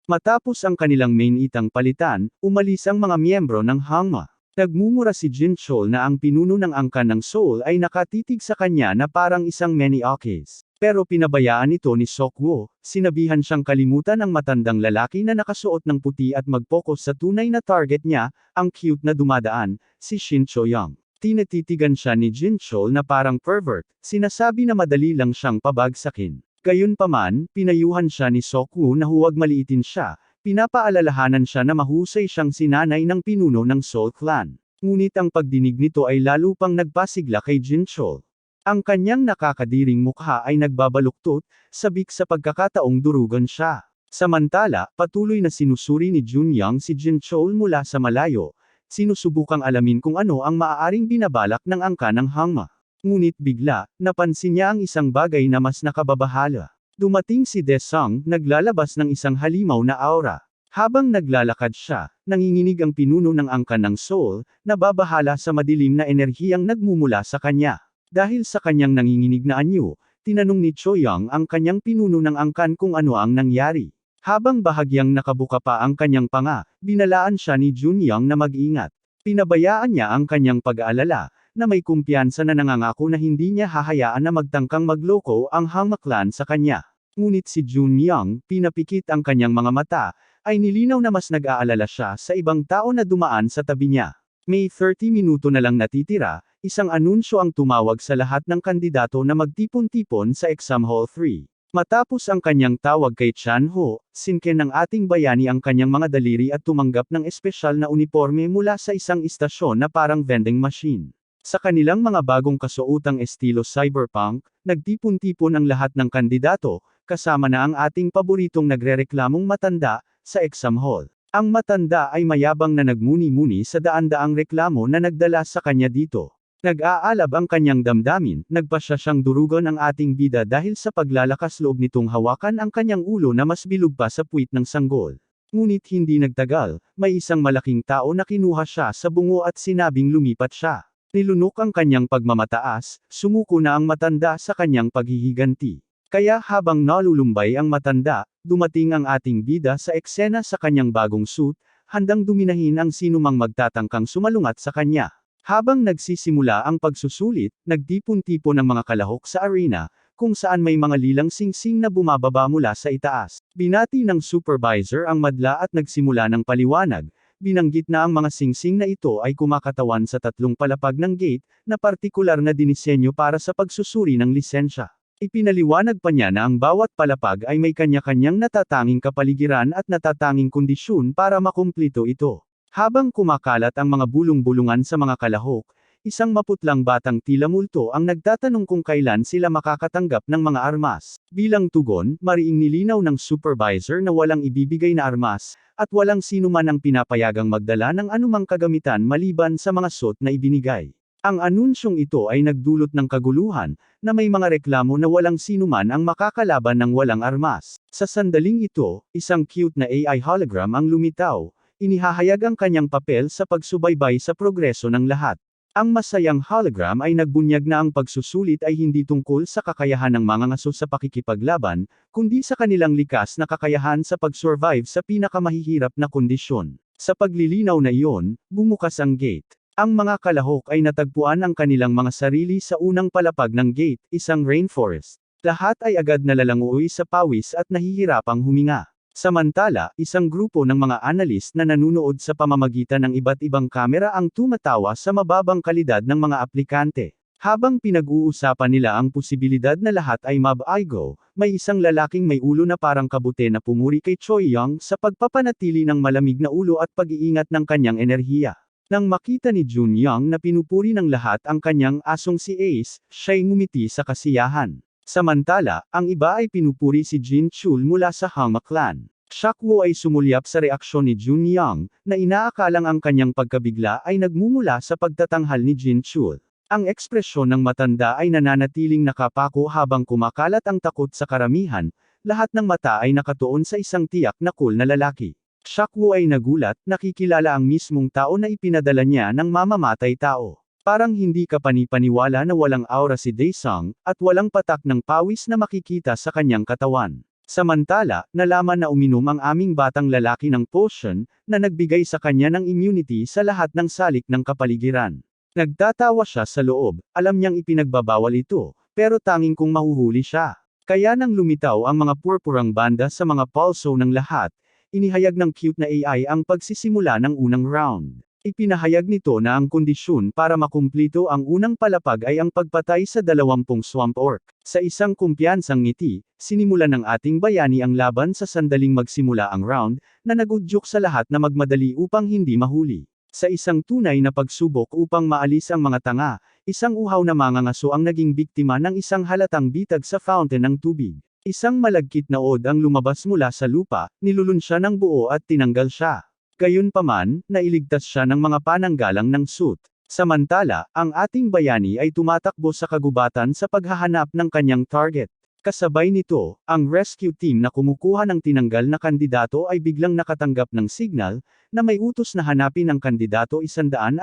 Matapos ang kanilang main-itang palitan, umalis ang mga miyembro ng Hangma. Nagmumura si Jin Chol na ang pinuno ng angkan ng Seoul ay nakatitig sa kanya na parang isang maniakes. Pero pinabayaan ito ni Seok-woo, sinabihan siyang kalimutan ang matandang lalaki na nakasuot ng puti at mag-focus sa tunay na target niya, ang cute na dumadaan, si Shin Cho-young. Tinatitigan siya ni Jin Chol na parang pervert, sinasabi na madali lang siyang pabagsakin. Gayunpaman, pinayuhan siya ni Seok-woo na huwag maliitin siya. Pinapaalalahanan siya na mahusay siyang sinanay ng pinuno ng Seoul Clan. Ngunit ang pagdinig nito ay lalo pang nagpasigla kay Jin Chol. Ang kanyang nakakadiring mukha ay nagbabaluktot, sabik sa pagkakataong durugan siya. Samantala, patuloy na sinusuri ni Junyoung si Jin Chol mula sa malayo, sinusubukang alamin kung ano ang maaaring binabalak ng angka ng Hangma. Ngunit bigla, napansin niya ang isang bagay na mas nakababahala. Dumating si Daesung, naglalabas ng isang halimaw na aura. Habang naglalakad siya, nanginginig ang pinuno ng angkan ng Seoul, nababahala sa madilim na enerhiyang nagmumula sa kanya. Dahil sa kanyang nanginginig na anyo, tinanong ni Cho-young ang kanyang pinuno ng angkan kung ano ang nangyari. Habang bahagyang nakabuka pa ang kanyang panga, binalaan siya ni Junyoung na mag-ingat. Pinabayaan niya ang kanyang pag-aalala, na may kumpiyansa na nangangako na hindi niya hahayaan na magtangkang magloko ang Hangma Clan sa kanya. Ngunit si Junyoung, pinapikit ang kanyang mga mata, ay nilinaw na mas nag-aalala siya sa ibang tao na dumaan sa tabi niya. May 30 minuto na lang natitira, isang anunsyo ang tumawag sa lahat ng kandidato na magtipon-tipon sa Exam Hall 3. Matapos ang kanyang tawag kay Chan-ho, sinken ng ating bayani ang kanyang mga daliri at tumanggap ng espesyal na uniforme mula sa isang istasyon na parang vending machine. Sa kanilang mga bagong kasuotang estilo cyberpunk, nagtipon-tipon ang lahat ng kandidato, kasama na ang ating paboritong nagrereklamong matanda, sa exam hall. Ang matanda ay mayabang na nagmuni-muni sa daan-daang reklamo na nagdala sa kanya dito. Nag-aalab ang kanyang damdamin, nagpasya siyang durugan ang ating bida dahil sa paglalakas loob nitong hawakan ang kanyang ulo na mas bilog pa sa puwit ng sanggol. Ngunit hindi nagtagal, may isang malaking tao na kinuha siya sa bungo at sinabing lumipat siya. Nilunok ang kanyang pagmamataas, sumuko na ang matanda sa kanyang paghihiganti. Kaya habang nalulumbay ang matanda, dumating ang ating bida sa eksena sa kanyang bagong suit, handang duminahin ang sinumang magtatangkang sumalungat sa kanya. Habang nagsisimula ang pagsusulit, nagtipon-tipon ang mga kalahok sa arena, kung saan may mga lilang singsing na bumababa mula sa itaas. Binati ng supervisor ang madla at nagsimula ng paliwanag. Binanggit na ang mga singsing na ito ay kumakatawan sa 3 palapag ng gate, na partikular na dinisenyo para sa pagsusuri ng lisensya. Ipinaliwanag pa niya na ang bawat palapag ay may kanya-kanyang natatanging kapaligiran at natatanging kondisyon para makumplito ito. Habang kumakalat ang mga bulong-bulungan sa mga kalahok, Isang maputlang batang tila multo ang nagtatanong kung kailan sila makakatanggap ng mga armas. Bilang tugon, mariing nilinaw ng supervisor na walang ibibigay na armas, at walang sino man ang pinapayagang magdala ng anumang kagamitan maliban sa mga SWAT na ibinigay. Ang anunsyong ito ay nagdulot ng kaguluhan, na may mga reklamo na walang sinuman ang makakalaban ng walang armas. Sa sandaling ito, isang cute na AI hologram ang lumitaw, inihahayag ang kanyang papel sa pagsubaybay sa progreso ng lahat. Ang masayang hologram ay nagbunyag na ang pagsusulit ay hindi tungkol sa kakayahan ng mga ngaso sa pakikipaglaban, kundi sa kanilang likas na kakayahan sa pag-survive sa pinakamahihirap na kondisyon. Sa paglilinaw na iyon, bumukas ang gate. Ang mga kalahok ay natagpuan ang kanilang mga sarili sa unang palapag ng gate, isang rainforest. Lahat ay agad nalalangoy sa pawis at nahihirapang huminga. Samantala, isang grupo ng mga analyst na nanunood sa pamamagitan ng iba't ibang kamera ang tumatawa sa mababang kalidad ng mga aplikante. Habang pinag-uusapan nila ang posibilidad na lahat ay mab-aigo, may isang lalaking may ulo na parang kabute na pumuri kay Choi Young sa pagpapanatili ng malamig na ulo at pag-iingat ng kanyang enerhiya. Nang makita ni Jun Young na pinupuri ng lahat ang kanyang asong si Ace, siya'y ngumiti sa kasiyahan. Samantala, ang iba ay pinupuri si Jin Chul mula sa Hama Clan. Shakwo ay sumulyap sa reaksyon ni Jun Young, na inaakalang ang kanyang pagkabigla ay nagmumula sa pagtatanghal ni Jin Chul. Ang ekspresyon ng matanda ay nananatiling nakapako habang kumakalat ang takot sa karamihan, lahat ng mata ay nakatuon sa isang tiyak na cool na lalaki. Shakwo ay nagulat, nakikilala ang mismong tao na ipinadala niya ng mamamatay tao. Parang hindi ka panipaniwala na walang aura si Daesung, at walang patak ng pawis na makikita sa kanyang katawan. Samantala, nalaman na uminom ang aming batang lalaki ng potion, na nagbigay sa kanya ng immunity sa lahat ng salik ng kapaligiran. Nagtatawa siya sa loob, alam niyang ipinagbabawal ito, pero tanging kung mahuhuli siya. Kaya nang lumitaw ang mga purpurang banda sa mga pulso ng lahat, inihayag ng cute na AI ang pagsisimula ng unang round. Ipinahayag nito na ang kondisyon para makumplito ang unang palapag ay ang pagpatay sa 20 swamp orc. Sa isang kumpiyansang ngiti, sinimulan ng ating bayani ang laban sa sandaling magsimula ang round, na nagudyok sa lahat na magmadali upang hindi mahuli. Sa isang tunay na pagsubok upang maalis ang mga tanga, isang uhaw na mangangaso ang naging biktima ng isang halatang bitag sa fountain ng tubig. Isang malagkit na od ang lumabas mula sa lupa, nilulunsya ng buo at tinanggal siya. Gayunpaman, nailigtas siya ng mga pananggalang ng suit. Samantala, ang ating bayani ay tumatakbo sa kagubatan sa paghahanap ng kanyang target. Kasabay nito, ang rescue team na kumukuha ng tinanggal na kandidato ay biglang nakatanggap ng signal, na may utos na hanapin ang kandidato 104,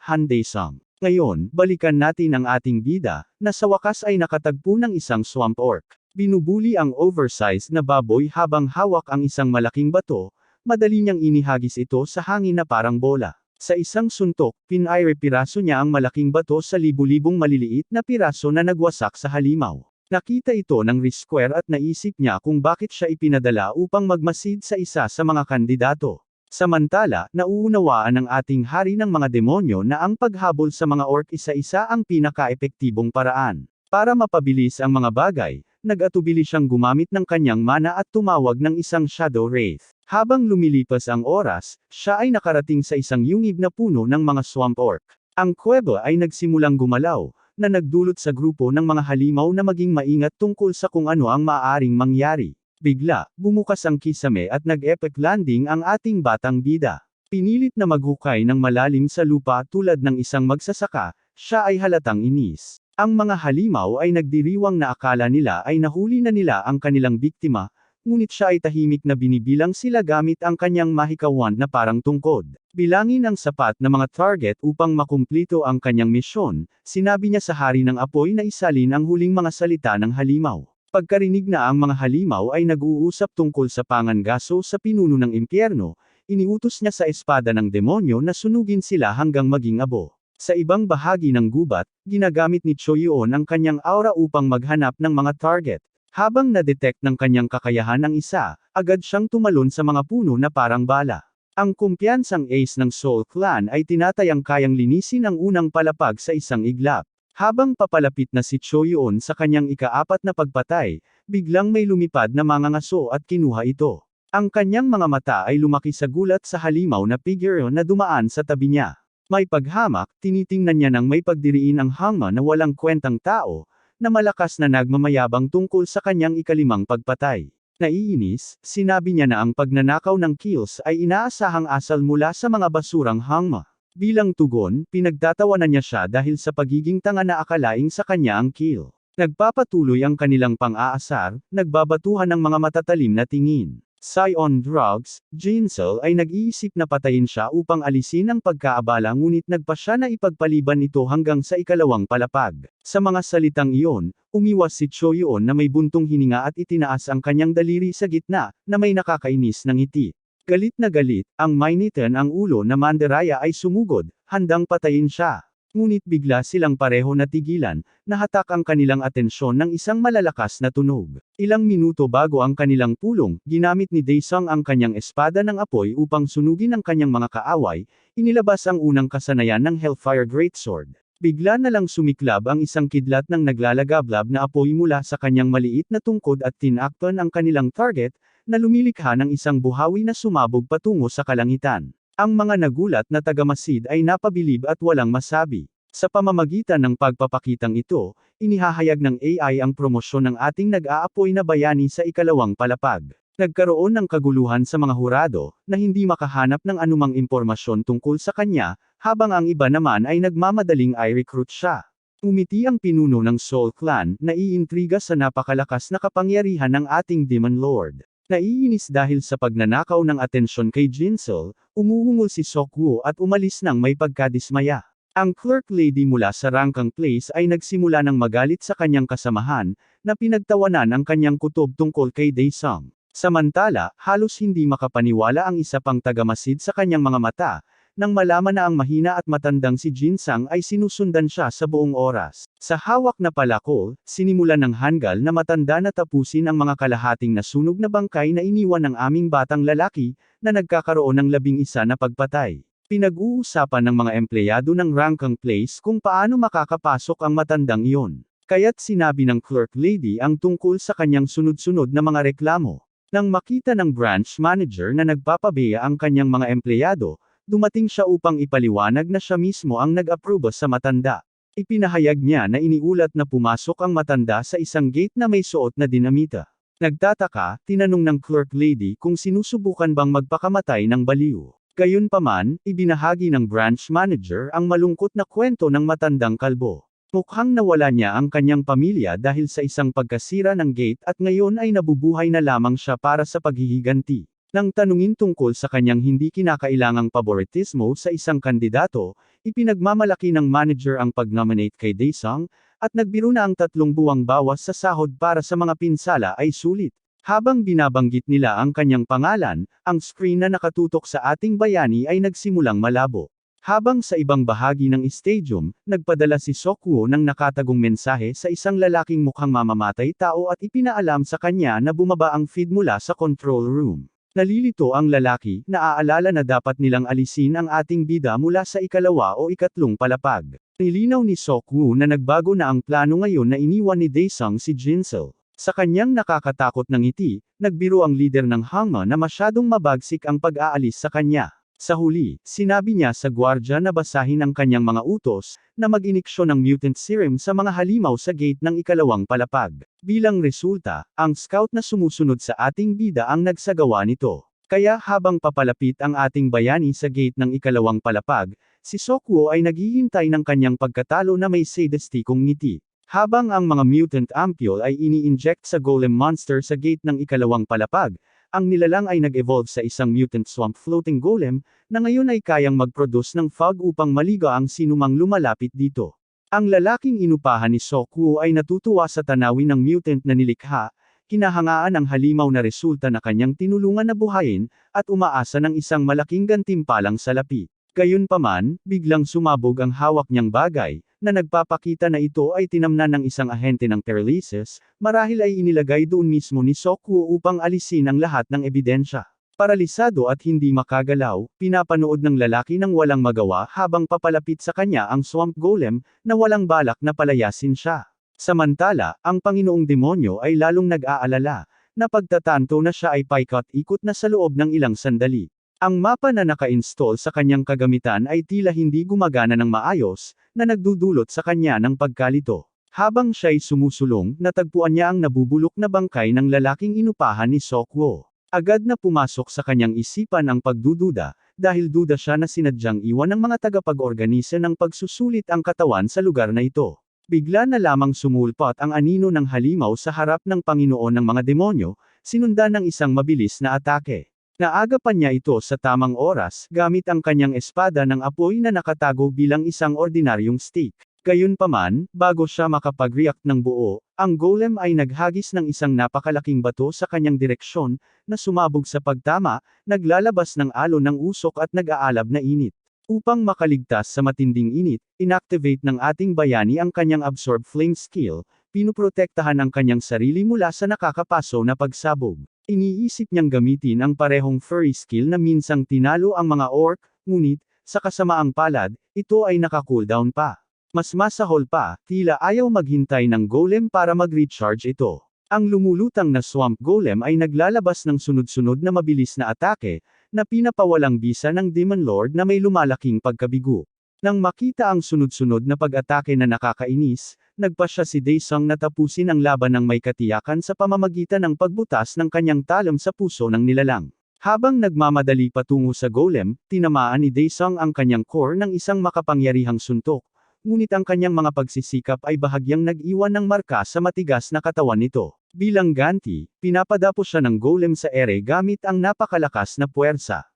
Han Daesung. Ngayon, balikan natin ang ating bida, na sa wakas ay nakatagpo ng isang swamp orc. Binubuli ang oversized na baboy habang hawak ang isang malaking bato, madali niyang inihagis ito sa hangin na parang bola. Sa isang suntok, pinaire-piraso niya ang malaking bato sa libu-libong maliliit na piraso na nagwasak sa halimaw. Nakita ito ng Risquare at naisip niya kung bakit siya ipinadala upang magmasid sa isa sa mga kandidato. Samantala, nauunawaan ng ating hari ng mga demonyo na ang paghabol sa mga orc isa-isa ang pinaka-epektibong paraan. Para mapabilis ang mga bagay, nag-atubili siyang gumamit ng kanyang mana at tumawag ng isang Shadow Wraith. Habang lumilipas ang oras, siya ay nakarating sa isang yungib na puno ng mga swamp orc. Ang kuweba ay nagsimulang gumalaw, na nagdulot sa grupo ng mga halimaw na maging maingat tungkol sa kung ano ang maaaring mangyari. Bigla, bumukas ang kisame at nag-epic landing ang ating batang bida. Pinilit na maghukay ng malalim sa lupa tulad ng isang magsasaka, siya ay halatang inis. Ang mga halimaw ay nagdiriwang na akala nila ay nahuli na nila ang kanilang biktima, ngunit siya ay tahimik na binibilang sila gamit ang kanyang mahikawan na parang tungkod. Bilangin ang sapat na mga target upang makumplito ang kanyang misyon, sinabi niya sa hari ng apoy na isalin ang huling mga salita ng halimaw. Pagkarinig na ang mga halimaw ay nag-uusap tungkol sa pangangaso sa pinuno ng impyerno, iniutos niya sa espada ng demonyo na sunugin sila hanggang maging abo. Sa ibang bahagi ng gubat, ginagamit ni Choyuon ang kanyang aura upang maghanap ng mga target. Habang na-detect ng kanyang kakayahan ang isa, agad siyang tumalon sa mga puno na parang bala. Ang kumpiyansang ace ng Soul Clan ay tinatayang kayang linisin ang unang palapag sa isang iglap. Habang papalapit na si Choyuon sa kanyang ika-4 na pagpatay, biglang may lumipad na mangangaso at kinuha ito. Ang kanyang mga mata ay lumaki sa gulat sa halimaw na figure na dumaan sa tabi niya. May paghamak, tinitingnan niya ng may pagdiriin ang hangma na walang kwentang tao, na malakas na nagmamayabang tungkol sa kanyang ikalimang pagpatay. Naiinis, sinabi niya na ang pagnanakaw ng kills ay inaasahang asal mula sa mga basurang hangma. Bilang tugon, pinagtatawanan niya siya dahil sa pagiging tanga na akalaing sa kanya ang kill. Nagpapatuloy ang kanilang pang-aasar, nagbabatuhan ng mga matatalim na tingin. Sigh on drugs, Jinsel ay nag-iisip na patayin siya upang alisin ang pagkaabala ngunit nagpa siya na ipagpaliban ito hanggang sa ikalawang palapag. Sa mga salitang iyon, umiwas si Choyun na may buntong hininga at itinaas ang kanyang daliri sa gitna, na may nakakainis na ngiti. Galit na galit, ang mainitan ang ulo na Mandaraya ay sumugod, handang patayin siya. Ngunit bigla silang pareho natigilan, nahatak ang kanilang atensyon ng isang malalakas na tunog. Ilang minuto bago ang kanilang pulong, ginamit ni Daesung ang kanyang espada ng apoy upang sunugin ang kanyang mga kaaway, inilabas ang unang kasanayan ng Hellfire Greatsword. Bigla na lang sumiklab ang isang kidlat ng naglalagablab na apoy mula sa kanyang maliit na tungkod at tinakpan ang kanilang target, na lumilikha ng isang buhawi na sumabog patungo sa kalangitan. Ang mga nagulat na tagamasid ay napabilib at walang masabi. Sa pamamagitan ng pagpapakitang ito, inihahayag ng AI ang promosyon ng ating nag-aapoy na bayani sa ikalawang palapag. Nagkaroon ng kaguluhan sa mga hurado, na hindi makahanap ng anumang impormasyon tungkol sa kanya, habang ang iba naman ay nagmamadaling i-recruit siya. Umiti ang pinuno ng Soul Clan, na iintriga sa napakalakas na kapangyarihan ng ating Demon Lord. Naiinis dahil sa pagnanakaw ng atensyon kay Jinsel, umuungol si Sokwo at umalis nang may pagkadismaya. Ang clerk lady mula sa Rangkang Place ay nagsimula ng magalit sa kanyang kasamahan, na pinagtawanan ang kanyang kutob tungkol kay Daesung. Samantala, halos hindi makapaniwala ang isa pang tagamasid sa kanyang mga mata, nang malaman na ang mahina at matandang si Jinsang ay sinusundan siya sa buong oras. Sa hawak na palakol, sinimulan ng Hangul na matanda na tapusin ang mga kalahating nasunog na bangkay na iniwan ng aming batang lalaki, na nagkakaroon ng 11 na pagpatay. Pinag-uusapan ng mga empleyado ng Rangkang Place kung paano makakapasok ang matandang iyon. Kaya't sinabi ng clerk lady ang tungkol sa kanyang sunod-sunod na mga reklamo. Nang makita ng branch manager na nagpapabeya ang kanyang mga empleyado, dumating siya upang ipaliwanag na siya mismo ang nag-aproba sa matanda. Ipinahayag niya na iniulat na pumasok ang matanda sa isang gate na may suot na dinamita. Nagtataka, tinanong ng clerk lady kung sinusubukan bang magpakamatay ng baliw. Gayunpaman, ibinahagi ng branch manager ang malungkot na kwento ng matandang kalbo. Mukhang nawala niya ang kanyang pamilya dahil sa isang pagkasira ng gate at ngayon ay nabubuhay na lamang siya para sa paghihiganti. Nang tanungin tungkol sa kanyang hindi kinakailangang paboritismo sa isang kandidato, ipinagmamalaki ng manager ang pag-nominate kay Daesung, at nagbiro na ang 3 buwang bawas sa sahod para sa mga pinsala ay sulit. Habang binabanggit nila ang kanyang pangalan, ang screen na nakatutok sa ating bayani ay nagsimulang malabo. Habang sa ibang bahagi ng stadium, nagpadala si Sokwo ng nakatagong mensahe sa isang lalaking mukhang mamamatay tao at ipinaalam sa kanya na bumaba ang feed mula sa control room. Nalilito ang lalaki, naaalala na dapat nilang alisin ang ating bida mula sa ikalawa o ikatlong palapag. Nilinaw ni Sokwo na nagbago na ang plano ngayon na iniwan ni Daesung si Jinsel. Sa kanyang nakakatakot na ngiti, nagbiro ang leader ng Hangma na masyadong mabagsik ang pag-aalis sa kanya. Sa huli, sinabi niya sa gwardya na basahin ang kanyang mga utos, na mag-iniksyon ng mutant serum sa mga halimaw sa gate ng ikalawang palapag. Bilang resulta, ang scout na sumusunod sa ating bida ang nagsagawa nito. Kaya habang papalapit ang ating bayani sa gate ng ikalawang palapag, si Sokwo ay naghihintay ng kanyang pagkatalo na may sadistikong ngiti. Habang ang mga mutant ampule ay ini-inject sa golem monster sa gate ng ikalawang palapag, ang nilalang ay nag-evolve sa isang mutant swamp floating golem, na ngayon ay kayang mag-produce ng fog upang maliga ang sinumang lumalapit dito. Ang lalaking inupahan ni Sokwo ay natutuwa sa tanawin ng mutant na nilikha, hinahangaan ang halimaw na resulta na kanyang tinulungan na buhayin, at umaasa ng isang malaking gantimpalang salapi. Gayunpaman, biglang sumabog ang hawak niyang bagay, na nagpapakita na ito ay tinamnan ng isang ahente ng Paralysis, marahil ay inilagay doon mismo ni Sokwo upang alisin ang lahat ng ebidensya. Paralisado at hindi makagalaw, pinapanood ng lalaki ng walang magawa habang papalapit sa kanya ang swamp golem, na walang balak na palayasin siya. Samantala, ang Panginoong Demonyo ay lalong nag-aalala, na pagtatanto na siya ay paikot-ikot na sa loob ng ilang sandali. Ang mapa na naka-install sa kanyang kagamitan ay tila hindi gumagana ng maayos, na nagdudulot sa kanya ng pagkalito. Habang siya'y sumusulong, natagpuan niya ang nabubulok na bangkay ng lalaking inupahan ni Seokwo. Agad na pumasok sa kanyang isipan ang pagdududa, dahil duda siya na sinadyang iwan ng mga tagapag-organisa ng pagsusulit ang katawan sa lugar na ito. Bigla na lamang sumulpot ang anino ng halimaw sa harap ng Panginoon ng mga demonyo, sinundan ng isang mabilis na atake. Naagapan niya ito sa tamang oras, gamit ang kanyang espada ng apoy na nakatago bilang isang ordinaryong stick. Gayunpaman, bago siya makapag-react ng buo, ang golem ay naghagis ng isang napakalaking bato sa kanyang direksyon, na sumabog sa pagtama, naglalabas ng alon ng usok at nag-aalab na init. Upang makaligtas sa matinding init, inactivate ng ating bayani ang kanyang absorb flame skill, pinuprotektahan ang kanyang sarili mula sa nakakapaso na pagsabog. Iniisip niyang gamitin ang parehong furry skill na minsang tinalo ang mga orc, ngunit, sa kasamaang palad, ito ay naka-cooldown pa. Mas masahol pa, tila ayaw maghintay ng golem para mag-recharge ito. Ang lumulutang na swamp golem ay naglalabas ng sunod-sunod na mabilis na atake, na pinapawalang bisa ng Demon Lord na may lumalaking pagkabigo. Nang makita ang sunod-sunod na pag-atake na nakakainis, nagpasya si Daesung na tapusin ang laban ng may katiyakan sa pamamagitan ng pagbutas ng kanyang talam sa puso ng nilalang. Habang nagmamadali patungo sa golem, tinamaan ni Daesung ang kanyang core ng isang makapangyarihang suntok. Ngunit ang kanyang mga pagsisikap ay bahagyang nag-iwan ng marka sa matigas na katawan nito. Bilang ganti, pinapadapo siya ng golem sa ere gamit ang napakalakas na puwersa.